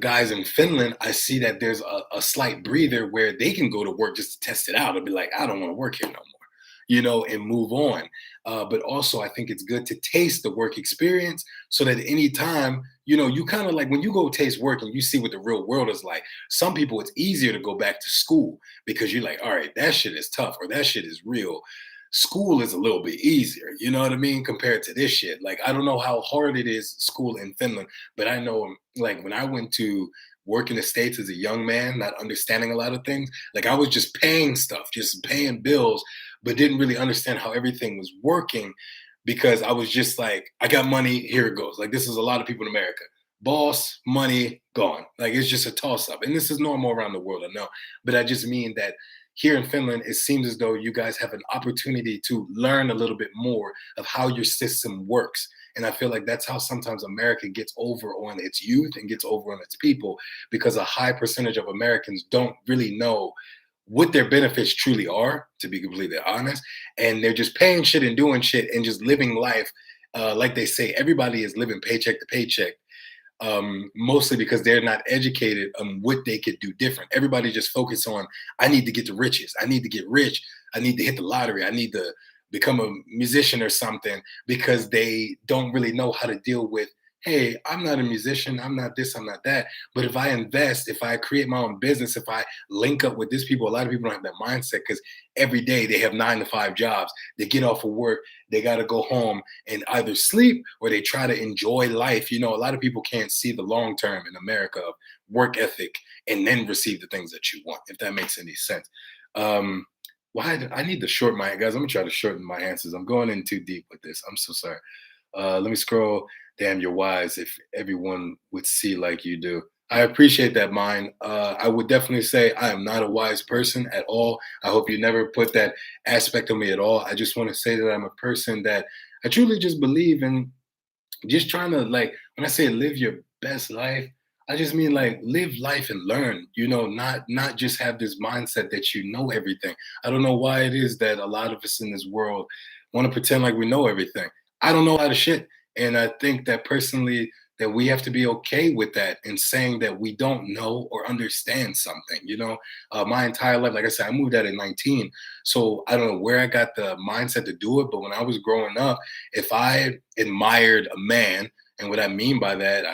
guys in Finland, I see that there's a slight breather where they can go to work just to test it out and be like, I don't want to work here no more, and move on. But also, I think it's good to taste the work experience so that anytime, you kind of like when you go taste work and you see what the real world is like, some people, it's easier to go back to school because you're like, all right, that shit is tough or that shit is real. School is a little bit easier, you know what I mean, compared to this shit. Like, I don't know how hard it is school in Finland, but I know, like, when I went to work in the States as a young man, not understanding a lot of things, like, I was just paying stuff, just paying bills, but didn't really understand how everything was working because I was just like, I got money, here it goes. Like, this is a lot of people in America. Boss, money, gone. Like, it's just a toss up. And this is normal around the world, I know. But I just mean that here in Finland, it seems as though you guys have an opportunity to learn a little bit more of how your system works. And I feel like that's how sometimes America gets over on its youth and gets over on its people because a high percentage of Americans don't really know what their benefits truly are, to be completely honest. And they're just paying shit and doing shit and just living life. Like they say, everybody is living paycheck to paycheck, mostly because they're not educated on what they could do different. Everybody just focus on, I need to get the riches. I need to get rich. I need to hit the lottery. I need to become a musician or something because they don't really know how to deal with, hey, I'm not a musician. I'm not this, I'm not that. But if I invest, if I create my own business, if I link up with these people, a lot of people don't have that mindset because every day they have 9 to 5 jobs. They get off of work, they got to go home and either sleep or they try to enjoy life. A lot of people can't see the long term in America of work ethic and then receive the things that you want, if that makes any sense. I need to shorten my guys. I'm gonna try to shorten my answers. I'm going in too deep with this. I'm so sorry. Let me scroll. Damn, you're wise. If everyone would see like you do, I appreciate that, mine. I would definitely say I am not a wise person at all. I hope you never put that aspect of me at all. I just want to say that I'm a person that I truly just believe in just trying to, like, when I say live your best life, I just mean like live life and learn, not just have this mindset that you know everything. I don't know why it is that a lot of us in this world want to pretend like we know everything. I don't know a lot of shit. And I think that personally that we have to be okay with that and saying that we don't know or understand something. My entire life, like I said, I moved out at 19. So I don't know where I got the mindset to do it, but when I was growing up, if I admired a man, and what I mean by that,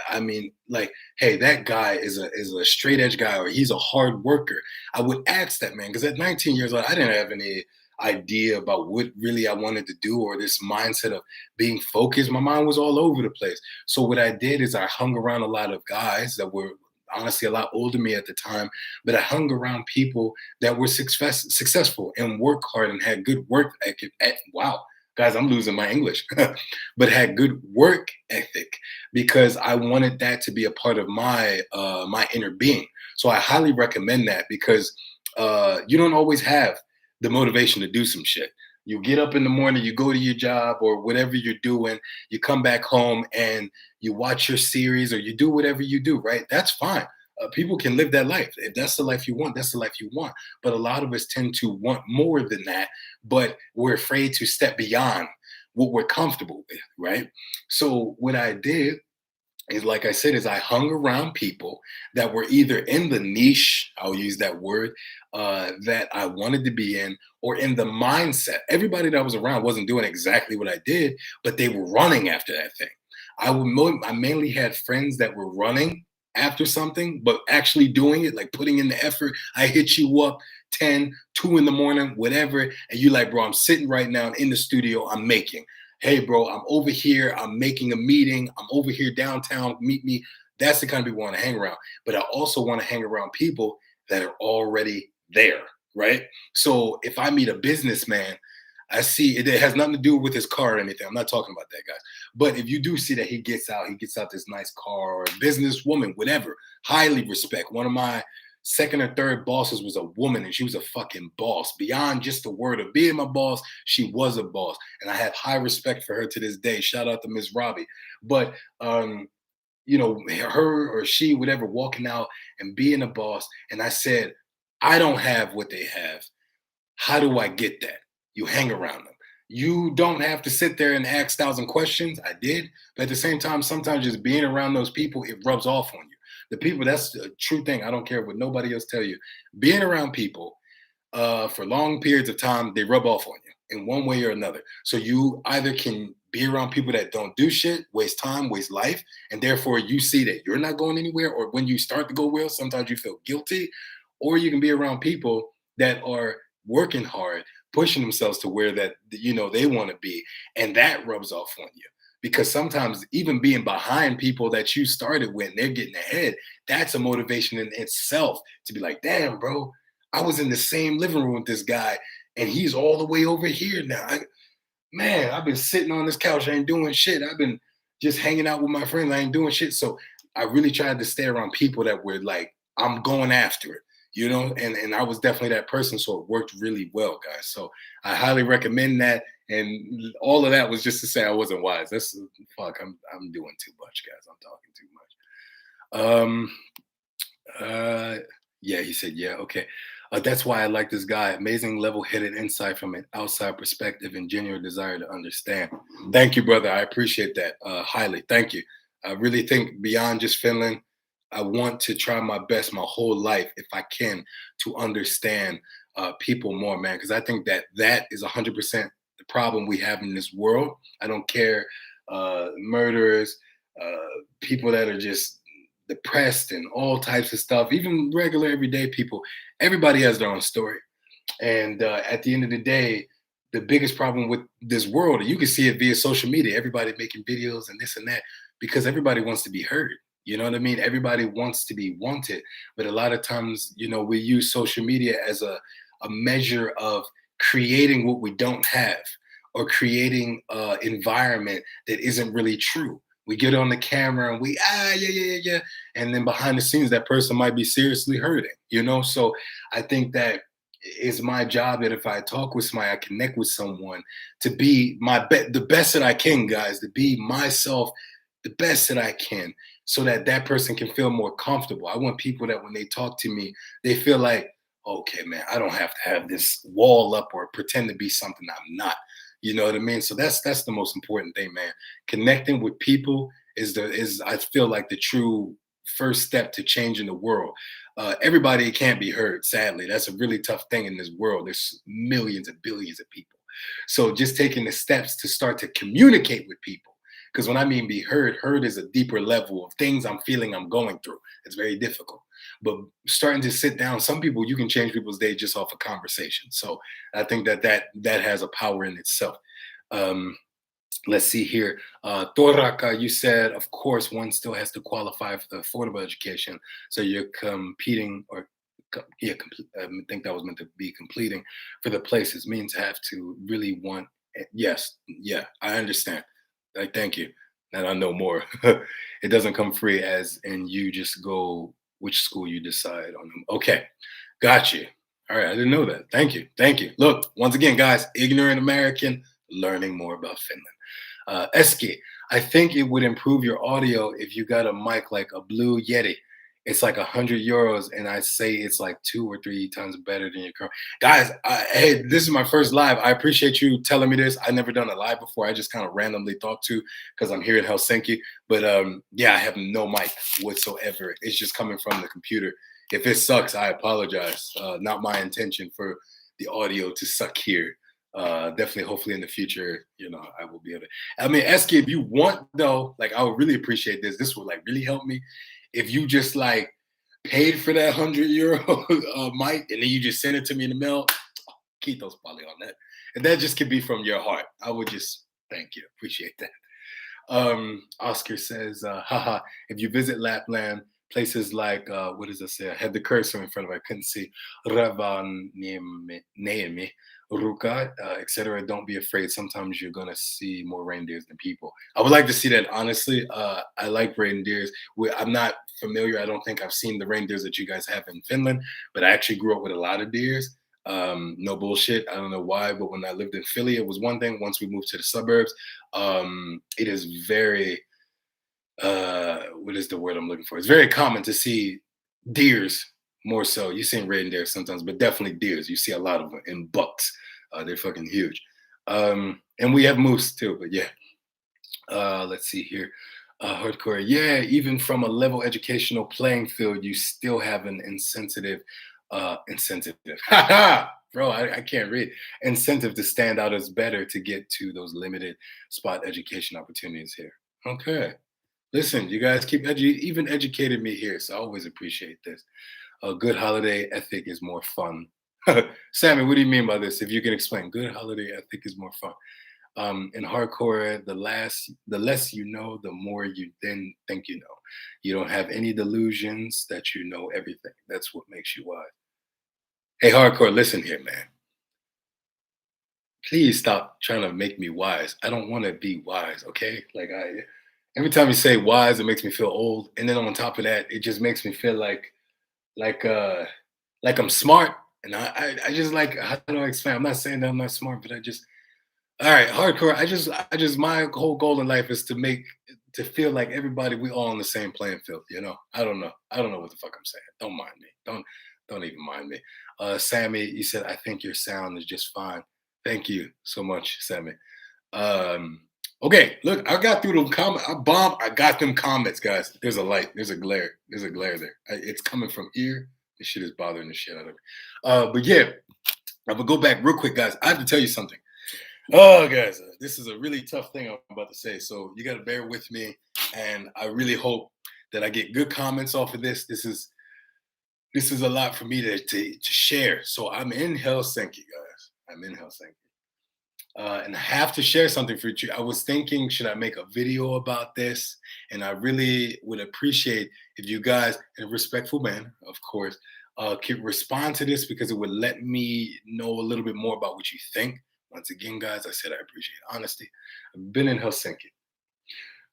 I mean like, hey, that guy is a straight edge guy, or he's a hard worker. I would ask that man because at 19 years old, I didn't have any idea about what really I wanted to do or this mindset of being focused. My mind was all over the place. So what I did is I hung around a lot of guys that were honestly a lot older than me at the time, but I hung around people that were successful and worked hard and had good work ethic. Wow, guys, I'm losing my English, but had good work ethic because I wanted that to be a part of my inner being. So I highly recommend that because you don't always have the motivation to do some shit. You get up in the morning, you go to your job or whatever you're doing, you come back home and you watch your series or you do whatever you do, right? That's fine. People can live that life. If that's the life you want, that's the life you want. But a lot of us tend to want more than that, but we're afraid to step beyond what we're comfortable with, right? So what I did is, like I said, is I hung around people that were either in the niche, I'll use that word, that I wanted to be in, or in the mindset. Everybody that was around wasn't doing exactly what I did, but they were running after that thing. I mainly had friends that were running after something, but actually doing it, like putting in the effort. I hit you up 10, 2 in the morning, whatever, and you like, bro, I'm sitting right now in the studio, I'm making. Hey, bro, I'm over here. I'm making a meeting. I'm over here downtown. Meet me. That's the kind of people I want to hang around. But I also want to hang around people that are already there, right? So if I meet a businessman, I see it has nothing to do with his car or anything. I'm not talking about that, guys. But if you do see that he gets out this nice car or a businesswoman, whatever, highly respect. One of my second or third bosses was a woman and she was a fucking boss. Beyond just the word of being my boss, she was a boss. And I have high respect for her to this day. Shout out to Miss Robbie. But her or she, whatever, walking out and being a boss. And I said, I don't have what they have. How do I get that? You hang around them. You don't have to sit there and ask thousand questions. I did, but at the same time, sometimes just being around those people, it rubs off on you. The people, that's the true thing. I don't care what nobody else tell you. Being around people for long periods of time, they rub off on you in one way or another. So you either can be around people that don't do shit, waste time, waste life, and therefore you see that you're not going anywhere, or when you start to go well, sometimes you feel guilty, or you can be around people that are working hard, pushing themselves to where that they want to be, and that rubs off on you. Because sometimes even being behind people that you started with, and they're getting ahead, that's a motivation in itself to be like, damn, bro, I was in the same living room with this guy, and he's all the way over here now. Man, I've been sitting on this couch, I ain't doing shit. I've been just hanging out with my friends, I ain't doing shit. So I really tried to stay around people that were like, I'm going after it, and I was definitely that person. So it worked really well, guys. So I highly recommend that. And all of that was just to say I wasn't wise. That's fuck. I'm doing too much, guys. I'm talking too much. Yeah, he said, yeah, okay. That's why I like this guy. Amazing level-headed insight from an outside perspective and genuine desire to understand. Thank you, brother. I appreciate that highly. Thank you. I really think beyond just feeling, I want to try my best my whole life, if I can, to understand people more, man. Because I think that is 100% the problem we have in this world. I don't care, murderers, people that are just depressed and all types of stuff, even regular everyday people. Everybody has their own story. And at the end of the day, the biggest problem with this world, and you can see it via social media, everybody making videos and this and that, because everybody wants to be heard. You know what I mean? Everybody wants to be wanted. But a lot of times, we use social media as a measure of creating what we don't have, or creating an environment that isn't really true. We get on the camera and we yeah, yeah, yeah, yeah. And then behind the scenes, that person might be seriously hurting, you know? So I think that it's my job that if I talk with somebody, I connect with someone to be the best that I can, guys, to be myself the best that I can so that that person can feel more comfortable. I want people that when they talk to me, they feel like, okay, man, I don't have to have this wall up or pretend to be something I'm not. You know what I mean? So that's the most important thing, man. Connecting with people is I feel like the true first step to changing the world. Everybody can't be heard, sadly. That's a really tough thing in this world. There's millions and billions of people. So just taking the steps to start to communicate with people. Because when I mean be heard, heard is a deeper level of things I'm feeling I'm going through. It's very difficult. But starting to sit down, some people you can change people's day just off a conversation. So I think that has a power in itself. Um, let's see here. Toraka, you said, of course, one still has to qualify for the affordable education. So you're competing or yeah, I think that was meant to be completing for the places means have to really want. Yes, yeah, I understand. Like, thank you. And I know more. It doesn't come free, as and you just go which school you decide on them. Okay, got you. All right, I didn't know that. Thank you, thank you. Look, once again, guys, ignorant American learning more about Finland. Eski, I think it would improve your audio if you got a mic like a Blue Yeti. It's like €100, and I say it's like 2 or 3 times better than your current. Guys, hey, this is my first live. I appreciate you telling me this. I've never done a live before. I just kind of randomly thought to because I'm here in Helsinki. But yeah, I have no mic whatsoever. It's just coming from the computer. If it sucks, I apologize. Not my intention for the audio to suck here. Definitely, hopefully in the future, you know, I will be able to. I mean, Eski, if you want though, like I would really appreciate this. This would like really help me if you just like paid for that €100 mic and then you just send it to me in the mail. Keto's probably on that, and that just could be from your heart. I would just thank you, appreciate that. Oscar says, haha, if you visit Lapland, places like, what does it say? I had the cursor in front of it. I couldn't see. Ravaniemi, Ruka, etc. Don't be afraid. Sometimes you're going to see more reindeers than people. I would like to see that, honestly. I like reindeers. I'm not familiar. I don't think I've seen the reindeers that you guys have in Finland, but I actually grew up with a lot of deers. No bullshit. I don't know why, but when I lived in Philly, it was one thing. Once we moved to the suburbs, it is very what is the word I'm looking for? It's very common to see deers more so. You see reindeer sometimes, but definitely deers. You see a lot of them and bucks. They're fucking huge. And we have moose too, but yeah. Let's see here. Hardcore. Yeah, even from a level educational playing field, you still have an incentive. Bro, I can't read. Incentive to stand out as better to get to those limited spot education opportunities here. Okay. Listen, you guys keep even educated me here, so I always appreciate this. A good holiday ethic is more fun. Sammy, what do you mean by this? If you can explain, good holiday ethic is more fun. In hardcore, the less you know, the more you then think you know. You don't have any delusions that you know everything. That's what makes you wise. Hey, hardcore, listen here, man. Please stop trying to make me wise. I don't want to be wise, okay? Like every time you say wise, it makes me feel old. And then on top of that, it just makes me feel like uh like I'm smart. And I just like how do I explain? I'm not saying that I'm not smart, but I just all right, hardcore. I just my whole goal in life is to feel like everybody we all on the same playing field, you know. I don't know. I don't know what the fuck I'm saying. Don't mind me. Don't even mind me. Sammy, you said I think your sound is just fine. Thank you so much, Sammy. Um, okay, look, I got through the comment. I got them comments, guys. There's a light. There's a glare. There's a glare there. It's coming from here. This shit is bothering the shit out of me. But yeah, I'm gonna go back real quick, guys. I have to tell you something. Oh, guys, this is a really tough thing I'm about to say. So you got to bear with me, and I really hope that I get good comments off of this. This is a lot for me to share. So I'm in Helsinki, guys. I'm in Helsinki. And I have to share something for you. I was thinking, should I make a video about this? And I really would appreciate if you guys, in a respectful manner, of course, could respond to this because it would let me know a little bit more about what you think. Once again, guys, I said I appreciate honesty. I've been in Helsinki.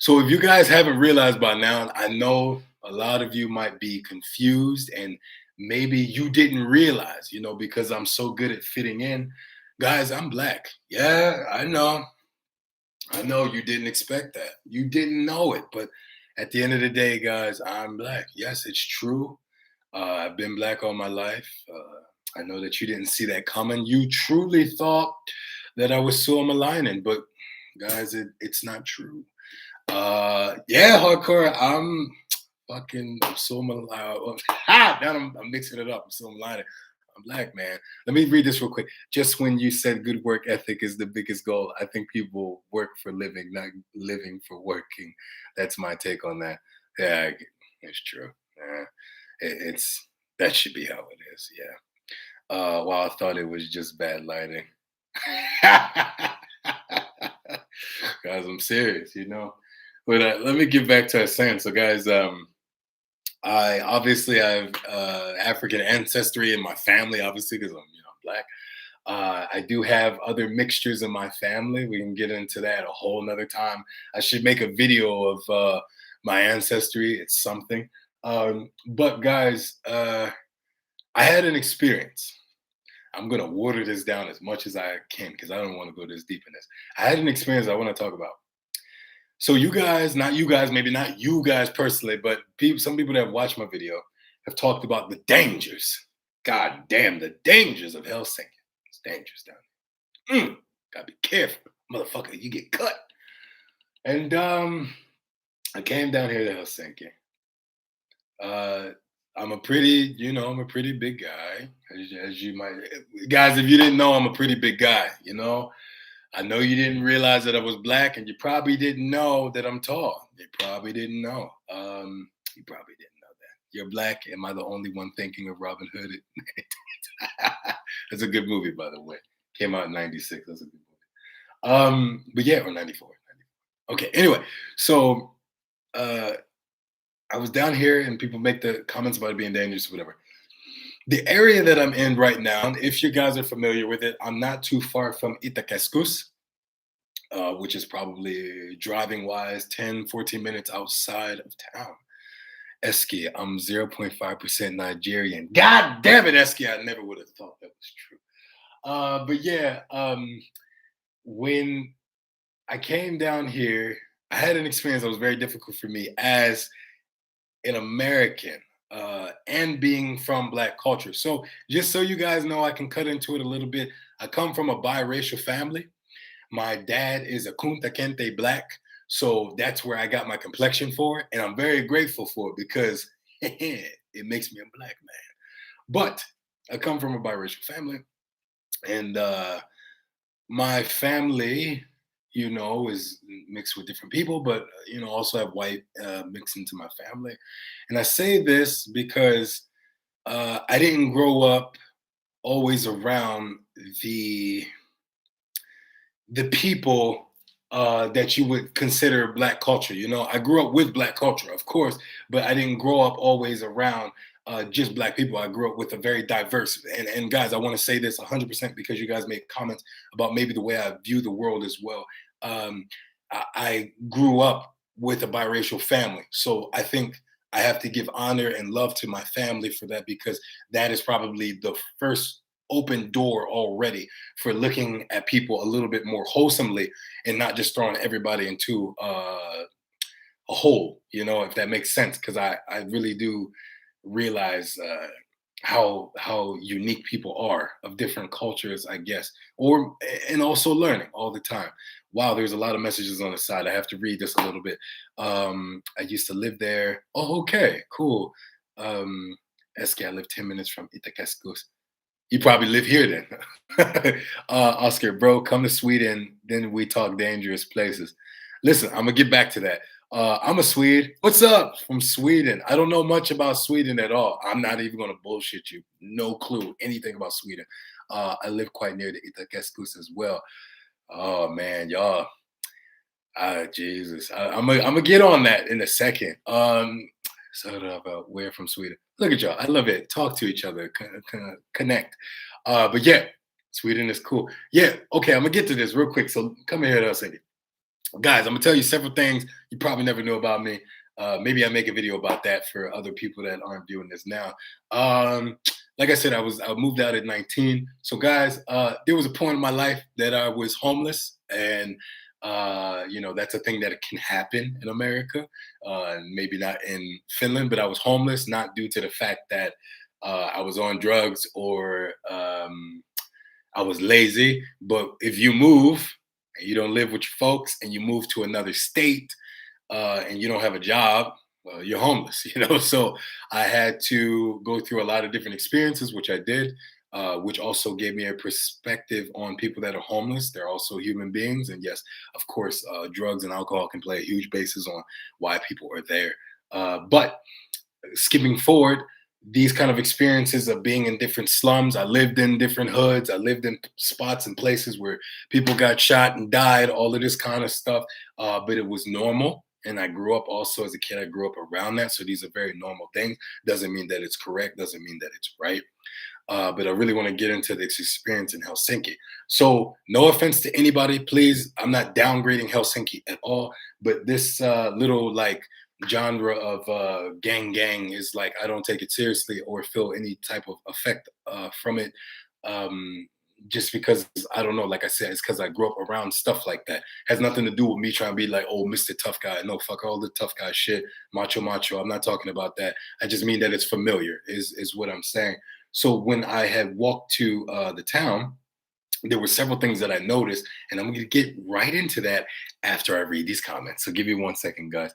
So if you guys haven't realized by now, I know a lot of you might be confused and maybe you didn't realize, because I'm so good at fitting in. Guys, I'm black. Yeah, I know. I know you didn't expect that. You didn't know it, but at the end of the day, guys, I'm black. Yes, it's true. I've been black all my life. I know that you didn't see that coming. You truly thought that I was so maligning, but guys, it's not true. Yeah, hardcore. I'm fucking I'm so ha! Now I'm mixing it up. I'm so maligning. I'm black, man. Let me read this real quick. Just when you said good work ethic is the biggest goal, I think people work for living, not living for working. That's my take on that. Yeah, it's true. Yeah, it's that should be how it is. Yeah. Well, I thought it was just bad lighting. Guys, I'm serious. But let me get back to our saying. So, guys, I obviously have African ancestry in my family, obviously, because I'm black. I do have other mixtures in my family. We can get into that a whole nother time. I should make a video of my ancestry. It's something. But guys, I had an experience. I'm gonna water this down as much as I can because I don't want to go this deep in this. I had an experience I want to talk about. So you guys, not you guys, maybe not you guys personally, but some people that have watched my video have talked about the dangers. God damn, the dangers of Helsinki. It's dangerous down there. Gotta be careful, motherfucker. You get cut. And I came down here to Helsinki. I'm a pretty big guy, as you might, guys. If you didn't know, I'm a pretty big guy. I know you didn't realize that I was black, and you probably didn't know that I'm tall. You probably didn't know. You probably didn't know that. You're black. Am I the only one thinking of Robin Hood? That's a good movie, by the way. Came out in '96. That's a good movie. But yeah, or '94. Okay. Anyway, so I was down here, and people make the comments about it being dangerous, or whatever. The area that I'm in right now, if you guys are familiar with it, I'm not too far from Itakeskus, which is probably driving wise 10, 14 minutes outside of town. Eski, I'm 0.5% Nigerian. God damn it, Eski, I never would have thought that was true. But yeah, when I came down here, I had an experience that was very difficult for me as an American and being from Black culture. So, just so you guys know, I can cut into it a little bit. I come from a biracial family. My dad is a Kunta Kente Black. So, that's where I got my complexion for. And I'm very grateful for it because it makes me a Black man. But I come from a biracial family. And my family, is mixed with different people, but also have white mixed into my family. And I say this because I didn't grow up always around the people that you would consider Black culture. I grew up with Black culture, of course, but I didn't grow up always around just Black people. I grew up with a very diverse, and guys, I want to say this 100% because you guys made comments about maybe the way I view the world as well. I grew up with a biracial family, so I think I have to give honor and love to my family for that because that is probably the first open door already for looking at people a little bit more wholesomely and not just throwing everybody into a hole, if that makes sense. Because I really do realize how unique people are of different cultures, I guess, and also learning all the time. Wow, there's a lot of messages on the side. I have to read this a little bit. I used to live there. Oh, okay, cool. Eski, I live 10 minutes from Itakeskus. You probably live here then. Oscar, bro, come to Sweden. Then we talk dangerous places. Listen, I'm gonna get back to that. I'm a Swede. What's up from Sweden? I don't know much about Sweden at all. I'm not even gonna bullshit you. No clue anything about Sweden. I live quite near the Itakeskus as well. Oh man, y'all. Jesus. I'm gonna get on that in a second. So about where from Sweden. Look at y'all. I love it. Talk to each other, connect. But yeah, Sweden is cool. Yeah. Okay, I'm gonna get to this real quick. So come here, Helsinki. Guys, I'm gonna tell you several things you probably never knew about me. Maybe I make a video about that for other people that aren't viewing this now. Um, like I said, I moved out at 19. So guys, there was a point in my life that I was homeless, and that's a thing that can happen in America. Maybe not in Finland, but I was homeless not due to the fact that I was on drugs or I was lazy. But if you move and you don't live with your folks and you move to another state and you don't have a job, well, you're homeless, So I had to go through a lot of different experiences, which I did, which also gave me a perspective on people that are homeless. They're also human beings. And yes, of course, drugs and alcohol can play a huge basis on why people are there. But skipping forward, these kind of experiences of being in different slums. I lived in different hoods. I lived in spots and places where people got shot and died, all of this kind of stuff. But it was normal. And I grew up also as a kid, I grew up around that. So these are very normal things. Doesn't mean that it's correct, doesn't mean that it's right. But I really want to get into this experience in Helsinki. So, no offense to anybody, please. I'm not downgrading Helsinki at all. But this little like genre of gang is like I don't take it seriously or feel any type of effect from it. Um, just because I don't know, like I said, it's because I grew up around stuff like that. Has nothing to do with me trying to be like, oh, Mr. Tough Guy. No, fuck all the tough guy shit, macho macho. I'm not talking about that. I just mean that it's familiar, is what I'm saying. So when I had walked to the town, there were several things that I noticed, and I'm going to get right into that after I read these comments. So give me 1 second, guys.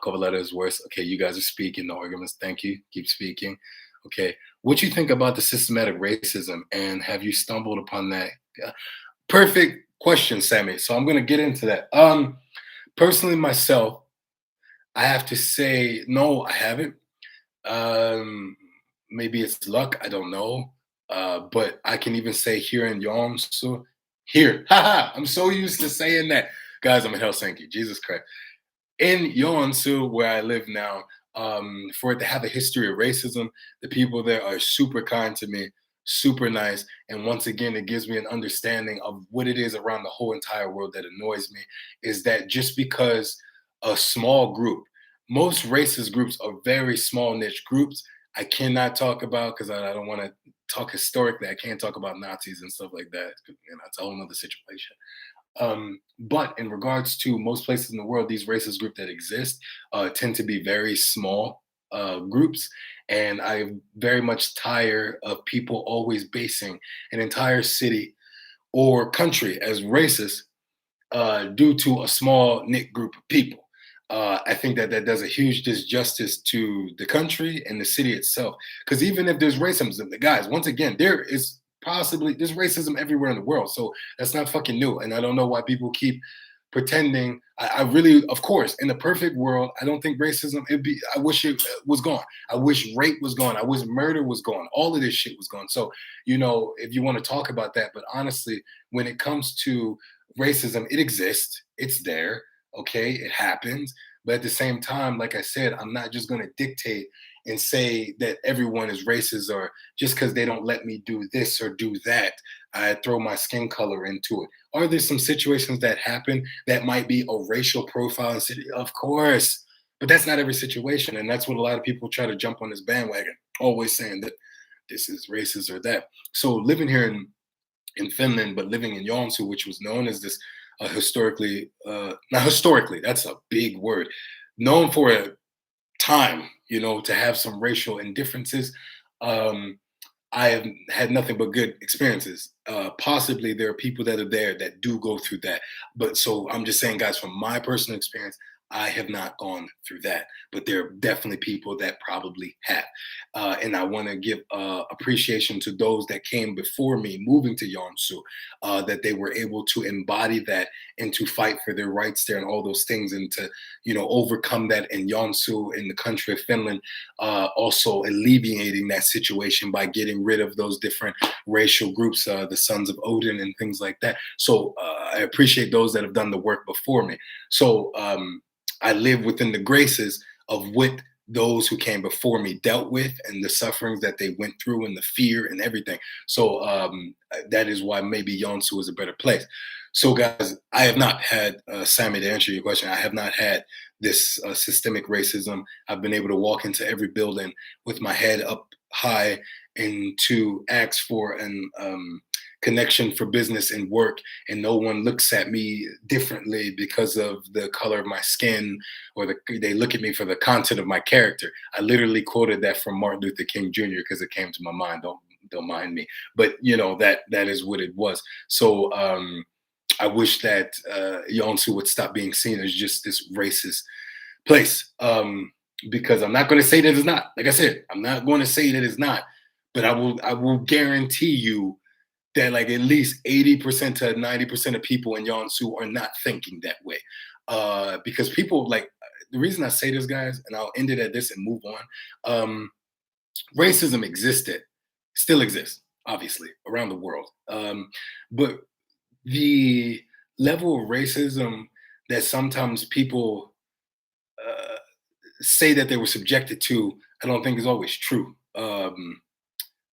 Cover letters, worse. Okay, you guys are speaking. No arguments. Thank you. Keep speaking. Okay, what you think about the systematic racism, and have you stumbled upon that? Perfect question, Sammy. So I'm going to get into that. Personally, myself, I have to say no, I haven't. Um, Maybe it's luck. I don't know. But I can even say here in Yomsu, here, haha, I'm so used to saying that. Guys, I'm in Helsinki. Jesus Christ. In Yonsu, where I live now, for it to have a history of racism, the people there are super kind to me, super nice. And once again, it gives me an understanding of what it is around the whole entire world that annoys me is that just because a small group, most racist groups are very small niche groups. I cannot talk about because I don't want to talk historically. I can't talk about Nazis and stuff like that. It's a whole nother situation. But in regards to most places in the world, these racist groups that exist tend to be very small groups. And I very much tire of people always basing an entire city or country as racist due to a small knit group of people. I think that that does a huge disjustice to the country and the city itself. Because even if there's racism, the guys, once again, there is possibly there's racism everywhere in the world. So that's not fucking new. And I don't know why people keep pretending. I really, of course, in the perfect world, I don't think racism. It'd be. I wish it was gone. I wish rape was gone. I wish murder was gone. All of this shit was gone. So if you want to talk about that, but honestly, when it comes to racism, it exists. It's there. Okay, it happens. But at the same time, like I said, I'm not just going to dictate and say that everyone is racist or just because they don't let me do this or do that, I throw my skin color into it. Are there some situations that happen that might be a racial profile in city? Of course, but that's not every situation. And that's what a lot of people try to jump on this bandwagon, always saying that this is racist or that. So living here in Finland, but living in Joensuu, which was known as this historically, not historically, that's a big word, known for a time, to have some racial indifferences. Um, I have had nothing but good experiences. Possibly there are people that are there that do go through that. But so I'm just saying, guys, from my personal experience, I have not gone through that, but there are definitely people that probably have. And I want to give appreciation to those that came before me moving to Yonsu, that they were able to embody that and to fight for their rights there and all those things and to, overcome that in Yonsu, in the country of Finland, also alleviating that situation by getting rid of those different racial groups, the Sons of Odin and things like that. So I appreciate those that have done the work before me. So I live within the graces of what those who came before me dealt with and the sufferings that they went through and the fear and everything. So that is why maybe Yonsu is a better place. So, guys, I have not had, Sammy, to answer your question, I have not had this systemic racism. I've been able to walk into every building with my head up high and to ask for an connection for business and work, and no one looks at me differently because of the color of my skin, or they look at me for the content of my character. I literally quoted that from Martin Luther King Jr. because it came to my mind. Don't mind me, but that is what it was. So I wish that Yonsu would stop being seen as just this racist place. Because I'm not going to say that it's not. Like I said, I'm not going to say that it's not, but I will guarantee you that like at least 80% to 90% of people in Yonsu are not thinking that way. Because people like, the reason I say this, guys, and I'll end it at this and move on. Racism existed, still exists, obviously, around the world. But the level of racism that sometimes people uh, say that they were subjected to, I don't think is always true.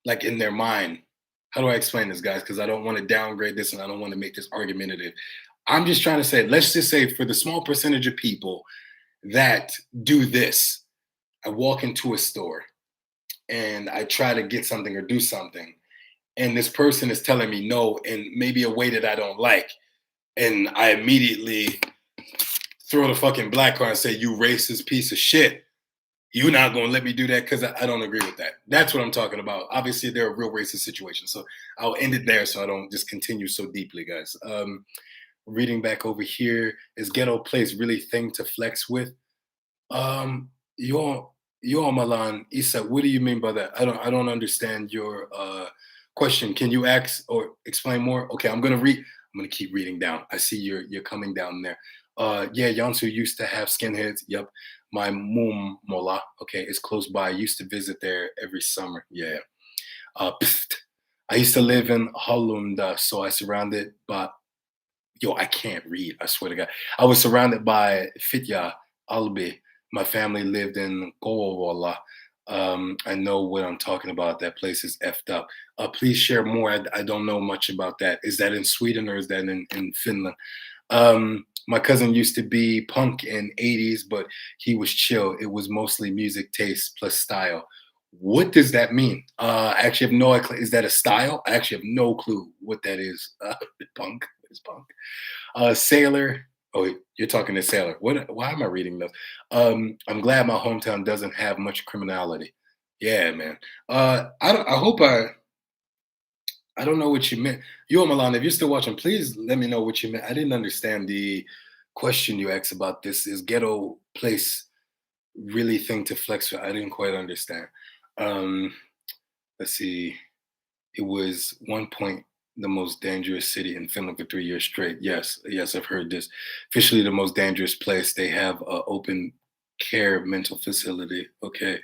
Like in their mind. How do I explain this, guys? Because I don't want to downgrade this and I don't want to make this argumentative. I'm just trying to say, let's just say for the small percentage of people that do this, I walk into a store and I try to get something or do something, and this person is telling me no in maybe a way that I don't like, and I immediately throw the fucking black card and say, "You racist piece of shit. You're not gonna let me do that," because I don't agree with that. That's what I'm talking about. Obviously, there are real racist situations. So I'll end it there so I don't just continue so deeply, guys. Reading back over here, is ghetto place really thing to flex with? Yo Malan Isa, what do you mean by that? I don't understand your question. Can you ask or explain more? Okay, I'm gonna read. I'm gonna keep reading down. I see you're coming down there. Yeah, Yansu used to have skinheads. Yep. My mum Mola, okay, is close by. I used to visit there every summer. Yeah. Pfft. I used to live in Hollunda, so I surrounded by, yo, I can't read. I swear to God. I was surrounded by Fitya Albi. My family lived in Kowala. I know what I'm talking about. That place is effed up. Please share more. I don't know much about that. Is that in Sweden or is that in Finland? My cousin used to be punk in 80s, but he was chill. It was mostly music taste plus style. What does that mean? I actually have no idea. Is that a style? I actually have no clue what that is. Punk is punk. Sailor. Oh, you're talking to Sailor. What? Why am I reading this? I'm glad my hometown doesn't have much criminality. Yeah, man. I hope I don't know what you meant. Yo, Milan, if you're still watching, please let me know what you meant. I didn't understand the question you asked about this. Is ghetto place really thing to flex with? I didn't quite understand. Um, let's see. It was one point the most dangerous city in Finland for 3 years straight. Yes, yes, I've heard this. Officially, the most dangerous place. They have a open care mental facility. Okay,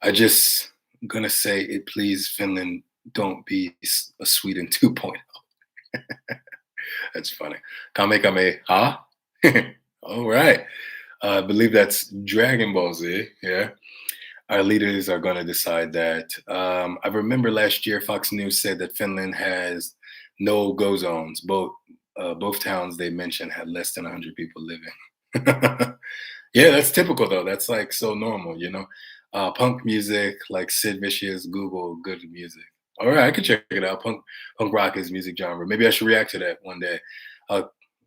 I just gonna say it. Please, Finland, don't be a Sweden 2.0. That's funny. Kame kame, huh? All right. I believe that's Dragon Ball Z. Yeah. Our leaders are going to decide that. I remember last year Fox News said that Finland has no go zones. Both towns they mentioned had less than 100 people living. Yeah, that's typical though. That's like so normal. Punk music like Sid Vicious, Google good music. All right, I could check it out. Punk rock is music genre. Maybe I should react to that one day. Uh,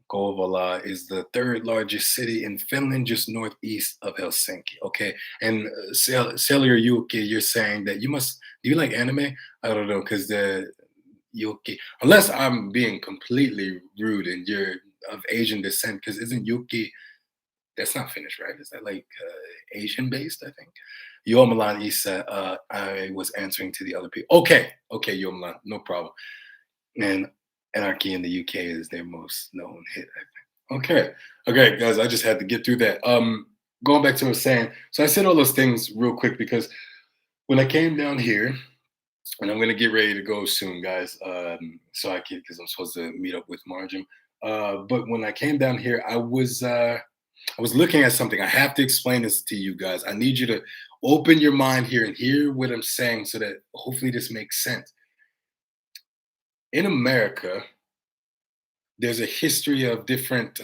Kouvola is the third largest city in Finland, just northeast of Helsinki. Okay, and Sailor Yuki, you're saying that you must. Do you like anime? I don't know, because the Yuki, unless I'm being completely rude and you're of Asian descent, because isn't Yuki? That's not Finnish, right? Is that like Asian based? I think. Yo Milan Isa, I was answering to the other people. Okay, Yo Milan, no problem. And Anarchy in the UK is their most known hit, I think. Okay, guys, I just had to get through that. Going back to what I was saying, so I said all those things real quick because when I came down here, and I'm gonna get ready to go soon, guys. So I can, because I'm supposed to meet up with Margin. But when I came down here, I was I was looking at something. I have to explain this to you guys. I need you to open your mind here and hear what I'm saying so that hopefully this makes sense. In America, there's a history of different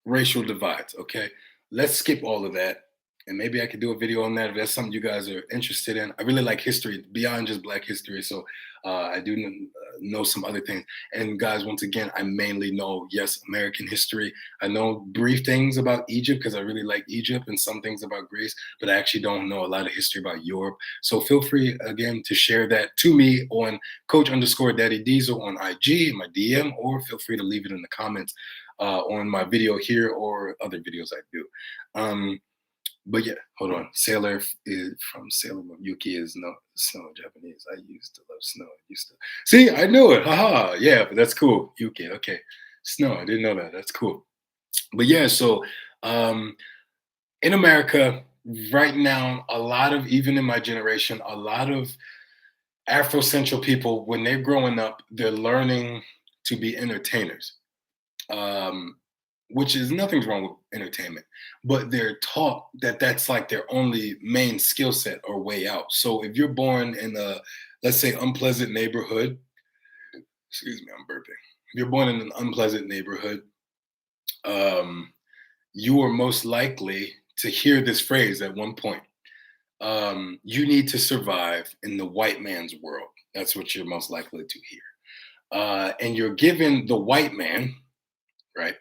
racial divides. Okay, let's skip all of that, and maybe I could do a video on that if that's something you guys are interested in. I really like history beyond just Black history, so I do know some other things. And guys, once again, I mainly know, yes, American history. I know brief things about Egypt because I really like Egypt, and some things about Greece, but I actually don't know a lot of history about Europe. So feel free again to share that to me on Coach_Daddy Diesel on IG, my DM, or feel free to leave it in the comments on my video here or other videos I do. But yeah, hold on. Sailor is from Sailor Moon. Yuki is no snow in Japanese. I used to love snow. I used to see. I knew it. Haha. Yeah, but that's cool. Yuki. Okay. Snow. I didn't know that. That's cool. But yeah, so in America right now, a lot of, even in my generation, a lot of Afrocentric people, when they're growing up, they're learning to be entertainers. Which is nothing's wrong with entertainment, but they're taught that that's like their only main skill set or way out. So if you're born in a, let's say, unpleasant neighborhood, excuse me, I'm burping. If you're born in an unpleasant neighborhood, you are most likely to hear this phrase at one point. You need to survive in the white man's world. That's what you're most likely to hear. And you're given the white man, right?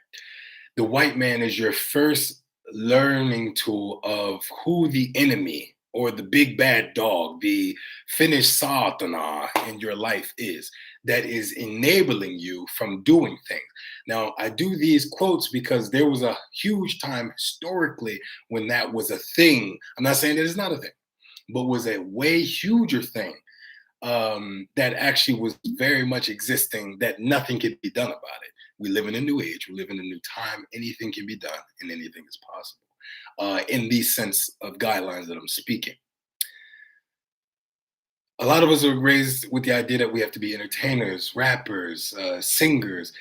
The white man is your first learning tool of who the enemy or the big bad dog, the finished Satana in your life is, that is enabling you from doing things. Now, I do these quotes because there was a huge time historically when that was a thing. I'm not saying that it's not a thing, but was a way huger thing that actually was very much existing, that nothing could be done about it. We live in a new age. We live in a new time. Anything can be done and anything is possible in the sense of guidelines that I'm speaking. A lot of us are raised with the idea that we have to be entertainers, rappers, singers,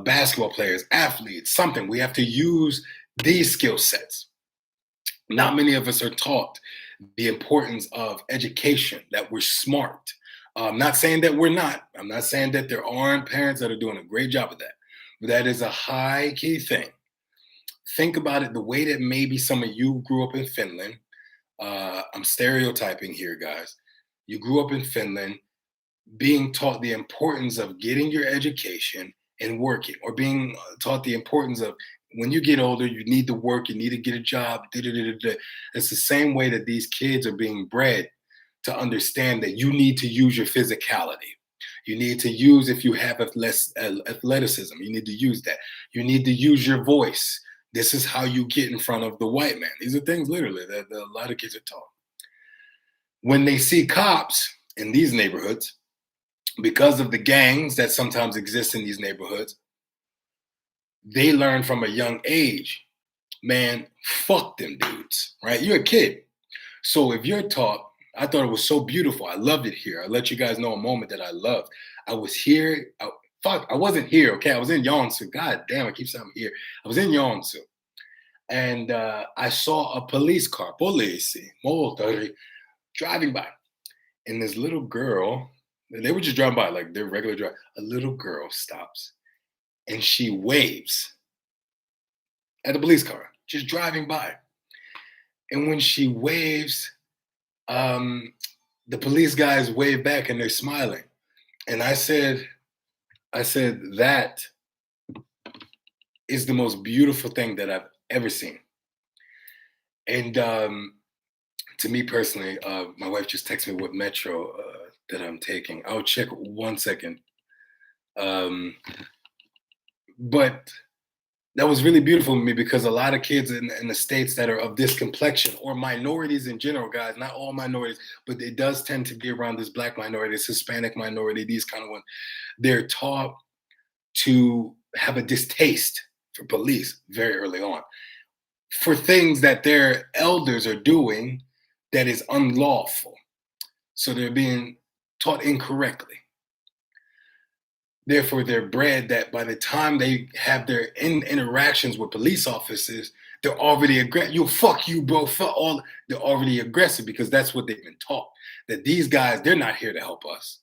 basketball players, athletes, something. We have to use these skill sets. Not many of us are taught the importance of education, that we're smart. I'm not saying that we're not. I'm not saying that there aren't parents that are doing a great job of that. But that is a high key thing. Think about it the way that maybe some of you grew up in Finland. I'm stereotyping here, guys. You grew up in Finland being taught the importance of getting your education and working, or being taught the importance of when you get older, you need to work, you need to get a job. It's the same way that these kids are being bred to understand that you need to use your physicality. You need to use, if you have less athleticism, you need to use that. You need to use your voice. This is how you get in front of the white man. These are things literally that a lot of kids are taught. When they see cops in these neighborhoods, because of the gangs that sometimes exist in these neighborhoods, they learn from a young age, man, fuck them dudes, right? You're a kid. So if you're taught, I thought it was so beautiful. I loved it here. I'll let you guys know a moment that I loved. I was here. I wasn't here, okay? I was in Yonsu. God damn, I keep saying I'm here. I was in Yonsu. And I saw a police car, molotari, driving by. And this little girl, they were just driving by, like their regular drive. A little girl stops and she waves at the police car, just driving by. And when she waves, the police guys wave back and they're smiling. And I said, that is the most beautiful thing that I've ever seen. And to me personally, my wife just texted me what metro that I'm taking. I'll check 1 second. But that was really beautiful to me because a lot of kids in the States that are of this complexion, or minorities in general, guys, not all minorities, but it does tend to be around this Black minority, this Hispanic minority, these kind of ones. They're taught to have a distaste for police very early on, for things that their elders are doing that is unlawful. So they're being taught incorrectly. therefore they're bred that by the time they have their interactions with police officers, they're already aggressive. You fuck you, bro. Fuck all. They're already aggressive because that's what they've been taught. That these guys, they're not here to help us.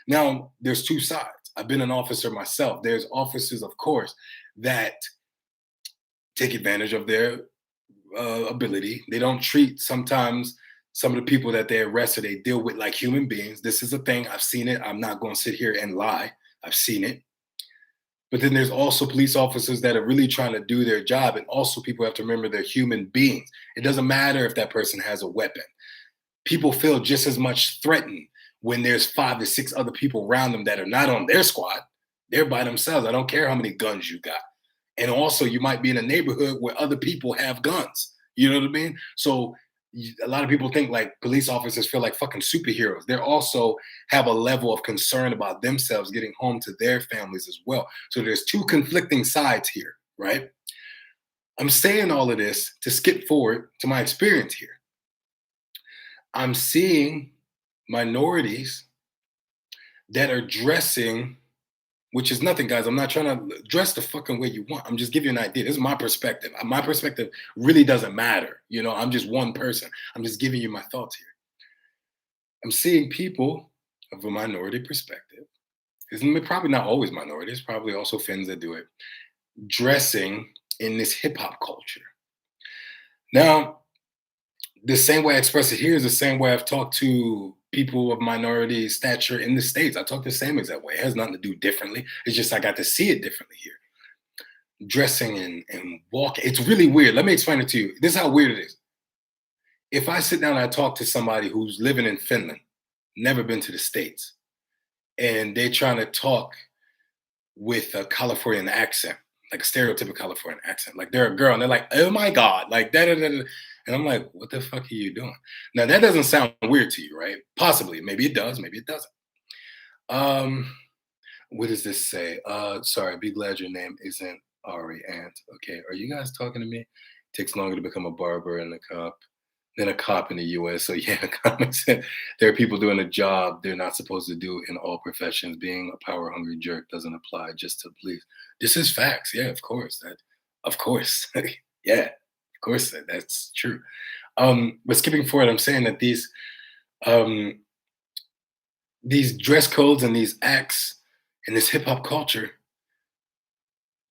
Now, there's two sides. I've been an officer myself. There's officers, of course, that take advantage of their ability. They don't treat sometimes some of the people that they arrest or they deal with like human beings. This is a thing. I've seen it. I'm not going to sit here and lie. I've seen it. But then there's also police officers that are really trying to do their job. And also people have to remember they're human beings. It doesn't matter if that person has a weapon. People feel just as much threatened when there's 5 to 6 other people around them that are not on their squad. They're by themselves. I don't care how many guns you got. And also you might be in a neighborhood where other people have guns. You know what I mean? So a lot of people think like police officers feel like fucking superheroes. They also have a level of concern about themselves getting home to their families as well. So there's two conflicting sides here, right? I'm saying all of this to skip forward to my experience here. I'm seeing minorities that are dressing, which is nothing, guys. I'm not trying to dress the fucking way you want. I'm just giving you an idea. This is my perspective. My perspective really doesn't matter. You know, I'm just one person. I'm just giving you my thoughts here. I'm seeing people of a minority perspective. It's probably not always minorities, probably also Finns that do it, dressing in this hip hop culture. Now, the same way I express it here is the same way I've talked to people of minority stature in the States. I talk the same exact way. It has nothing to do differently. It's just I got to see it differently here. Dressing and walking. It's really weird. Let me explain it to you. This is how weird it is. If I sit down and I talk to somebody who's living in Finland, never been to the States, and they're trying to talk with a Californian accent, like a stereotypical Californian accent, like they're a girl and they're like, oh my God, like da da da. And I'm like, what the fuck are you doing? Now that doesn't sound weird to you, right? Possibly. Maybe it does, maybe it doesn't. What does this say? Sorry, be glad your name isn't Ari Ant. Okay, are you guys talking to me? Takes longer to become a barber and a cop than a cop in the US. So yeah, common sense. There are people doing a job they're not supposed to do in all professions. Being a power hungry jerk doesn't apply just to police. This is facts. Yeah, of course. Of course. Yeah. Of course, that's true. But skipping forward, I'm saying that these dress codes and these acts and this hip hop culture,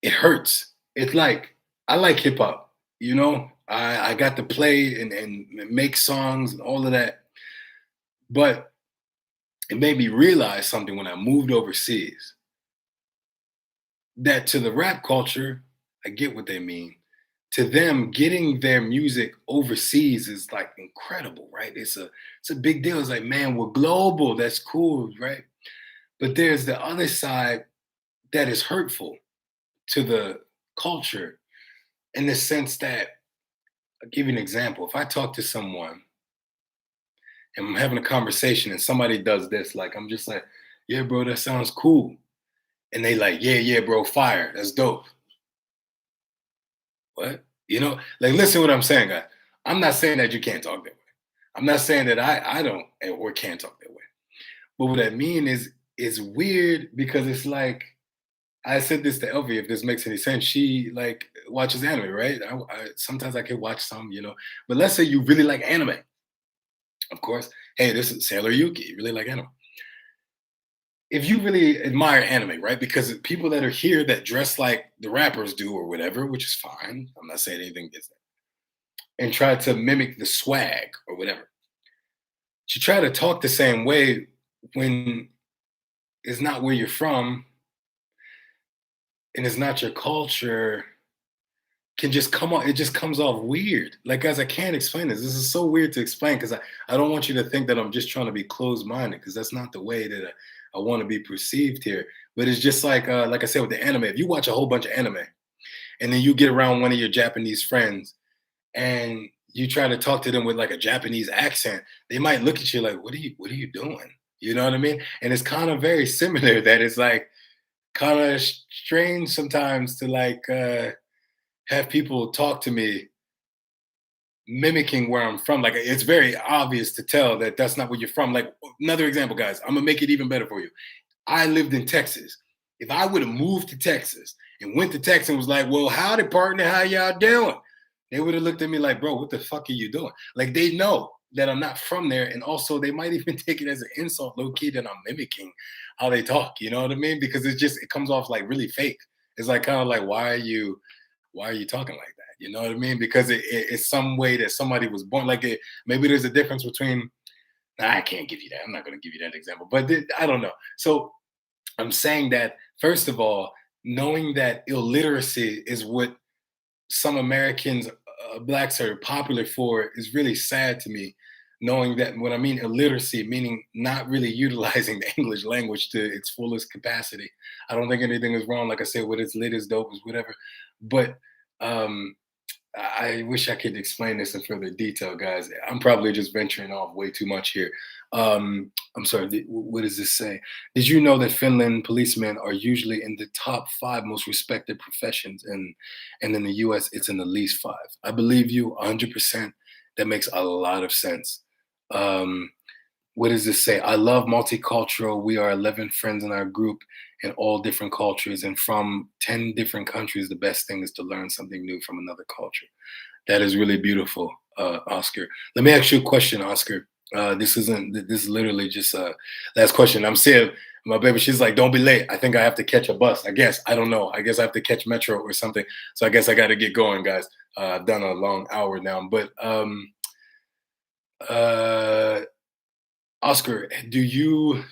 it hurts. It's like I like hip hop, you know. I got to play and make songs and all of that, but it made me realize something when I moved overseas. That to the rap culture, I get what they mean. To them, getting their music overseas is like incredible, right? It's a big deal. It's like, man, we're global. That's cool, right? But there's the other side that is hurtful to the culture in the sense that, I'll give you an example. If I talk to someone and I'm having a conversation and somebody does this, like I'm just like, yeah, bro, that sounds cool. And they like, yeah, bro, fire. That's dope. What? You know, like listen to what I'm saying, guys. I'm not saying that you can't talk that way. I'm not saying that I don't or can't talk that way. But what I mean is it's weird because it's like I said this to Elvie, if this makes any sense. She like watches anime, right? Sometimes I can watch some, you know. But let's say you really like anime. Of course, hey, this is Sailor Yuki. You really like anime. If you really admire anime, right? Because people that are here that dress like the rappers do or whatever, which is fine. I'm not saying anything against that. And try to mimic the swag or whatever. You try to talk the same way when it's not where you're from and it's not your culture, can just come on, it just comes off weird. Like, guys, I can't explain this. This is so weird to explain because I don't want you to think that I'm just trying to be closed-minded because that's not the way that I want to be perceived here. But it's just like I said with the anime, if you watch a whole bunch of anime and then you get around one of your Japanese friends and you try to talk to them with like a Japanese accent, they might look at you like, what are you doing? You know what I mean? And it's kind of very similar that it's like kind of strange sometimes to like have people talk to me mimicking where I'm from. Like it's very obvious to tell that that's not where you're from. Like another example, guys, I'm gonna make it even better for you. I lived in Texas. If I would have moved to Texas and went to Texas and was like, well, howdy, partner, how y'all doing? They would have looked at me like, bro, what the fuck are you doing? Like, they know that I'm not from there. And also, they might even take it as an insult, low key, that I'm mimicking how they talk. You know what I mean? Because it comes off like really fake. It's like kind of like, why are you talking like that? You know what I mean? Because it's some way that somebody was born. Like, maybe there's a difference between, nah, I can't give you that. I'm not going to give you that example, but I don't know. So I'm saying that, first of all, knowing that illiteracy is what some Americans, blacks, are popular for is really sad to me. Knowing that, when I mean illiteracy, meaning not really utilizing the English language to its fullest capacity. I don't think anything is wrong. Like I said, what is lit is dope is whatever. But um, I wish I could explain this in further detail, guys. I'm probably just venturing off way too much here. I'm sorry. What does this say? Did you know that Finland policemen are usually in the top 5 most respected professions, and in the U.S. it's in the least 5? I believe you 100%. That makes a lot of sense. Um, what does this say? I love multicultural. We are 11 friends in our group in all different cultures, and from 10 different countries. The best thing is to learn something new from another culture. That is really beautiful, Oscar. Let me ask you a question, Oscar. This is literally just a last question. I'm saying, my baby, she's like, don't be late. I think I have to catch a bus. I guess. I don't know. I guess I have to catch Metro or something. So I guess I got to get going, guys. I've done a long hour now. But uh, Oscar, do you,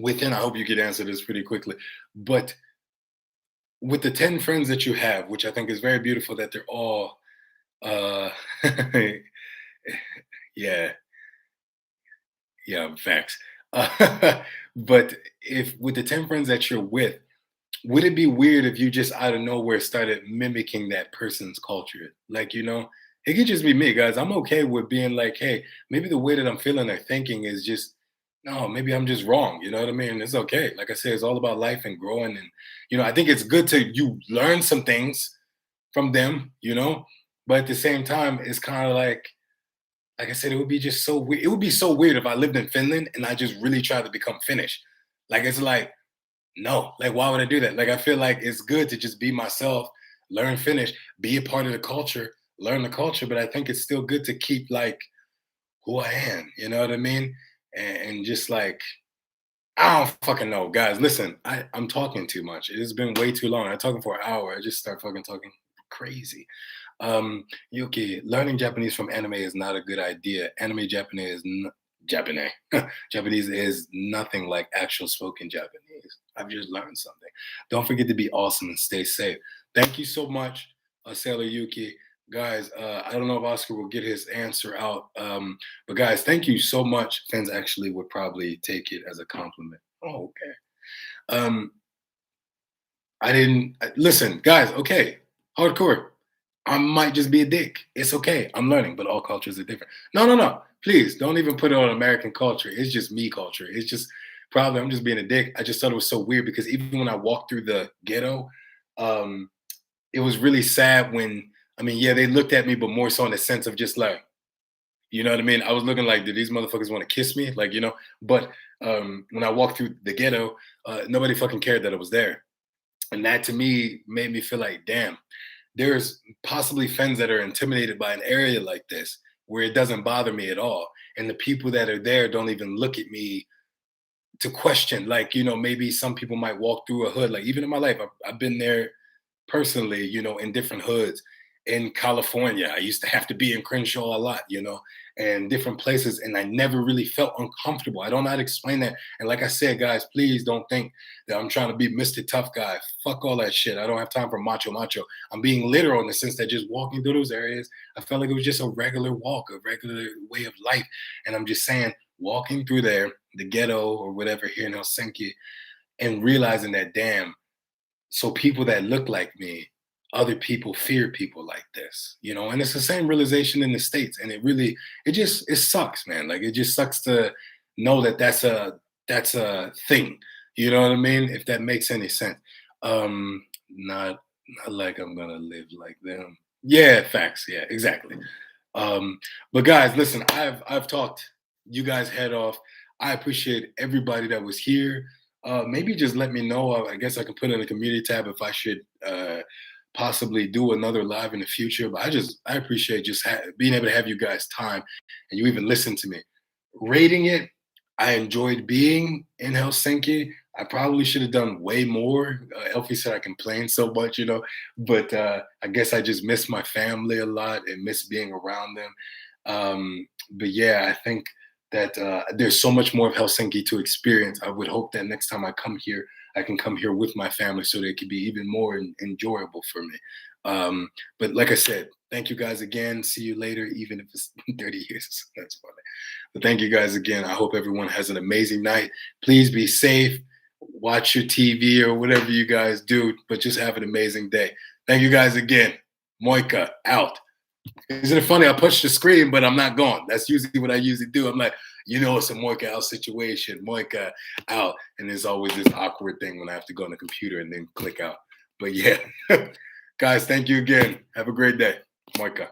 I hope you could answer this pretty quickly, but with the 10 friends that you have, which I think is very beautiful that they're all, uh, yeah, yeah, facts. But if with the 10 friends that you're with, would it be weird if you just out of nowhere started mimicking that person's culture? Like, it could just be me, guys. I'm okay with being like, hey, maybe the way that I'm feeling or thinking is just, no, maybe I'm just wrong. You know what I mean? It's okay. Like I said, it's all about life and growing. And, I think it's good to you learn some things from them, but at the same time, it's kind of like I said, it would be just so weird. It would be so weird if I lived in Finland and I just really tried to become Finnish. Like, it's like, no, like, why would I do that? Like, I feel like it's good to just be myself, learn Finnish, be a part of the culture, learn the culture. But I think it's still good to keep like who I am. You know what I mean? And just like, I don't fucking know, guys. Listen, I'm talking too much. It has been way too long. I'm talking for an hour. I just start fucking talking crazy. Yuki, learning Japanese from anime is not a good idea. Anime Japanese. Japanese is nothing like actual spoken Japanese. I've just learned something. Don't forget to be awesome and stay safe. Thank you so much, Sailor Yuki. Guys, I don't know if Oscar will get his answer out. But guys, thank you so much. Fans actually would probably take it as a compliment. Oh, okay. I didn't listen, guys. Okay, hardcore. I might just be a dick. It's okay. I'm learning, but all cultures are different. No. Please don't even put it on American culture. It's just me culture. It's just probably I'm just being a dick. I just thought it was so weird because even when I walked through the ghetto, it was really sad when yeah, they looked at me, but more so in the sense of just like, you know what I mean? I was looking like, did these motherfuckers want to kiss me? Like, but when I walked through the ghetto, nobody fucking cared that I was there. And that to me made me feel like, damn, there's possibly friends that are intimidated by an area like this where it doesn't bother me at all. And the people that are there don't even look at me to question. Like, maybe some people might walk through a hood. Like, even in my life, I've been there personally, in different hoods in California. I used to have to be in Crenshaw a lot, and different places. And I never really felt uncomfortable. I don't know how to explain that. And like I said, guys, please don't think that I'm trying to be Mr. Tough Guy. Fuck all that shit. I don't have time for macho. I'm being literal in the sense that just walking through those areas, I felt like it was just a regular walk, a regular way of life. And I'm just saying, walking through there, the ghetto or whatever here in Helsinki, and realizing that, damn, so people that look like me, other people fear people like this, and it's the same realization in the States. And it sucks, man. Like, it just sucks to know that that's a thing. You know what I mean? If that makes any sense. Not like I'm gonna live like them. Yeah, facts. Yeah, exactly. But guys, listen, I've talked you guys head off. I appreciate everybody that was here. maybe just let me know. I guess I can put in a community tab if I should possibly do another live in the future. But I appreciate just being able to have you guys time and you even listen to me. Rating it, I enjoyed being in Helsinki. I probably should have done way more. Elfie said I complained so much, but I guess I just miss my family a lot and miss being around them. But yeah, I think that there's so much more of Helsinki to experience. I would hope that next time I come here, I can come here with my family so that it could be even more enjoyable for me. But like I said, thank you guys again. See you later, even if it's 30 years. That's funny. But thank you guys again. I hope everyone has an amazing night. Please be safe. Watch your TV or whatever you guys do, but just have an amazing day. Thank you guys again. Moika out. Isn't it funny? I push the screen, but I'm not gone. That's usually what I usually do. I'm like, it's a Moika out situation. Moika out. And there's always this awkward thing when I have to go on the computer and then click out. But yeah, guys, thank you again. Have a great day. Moika.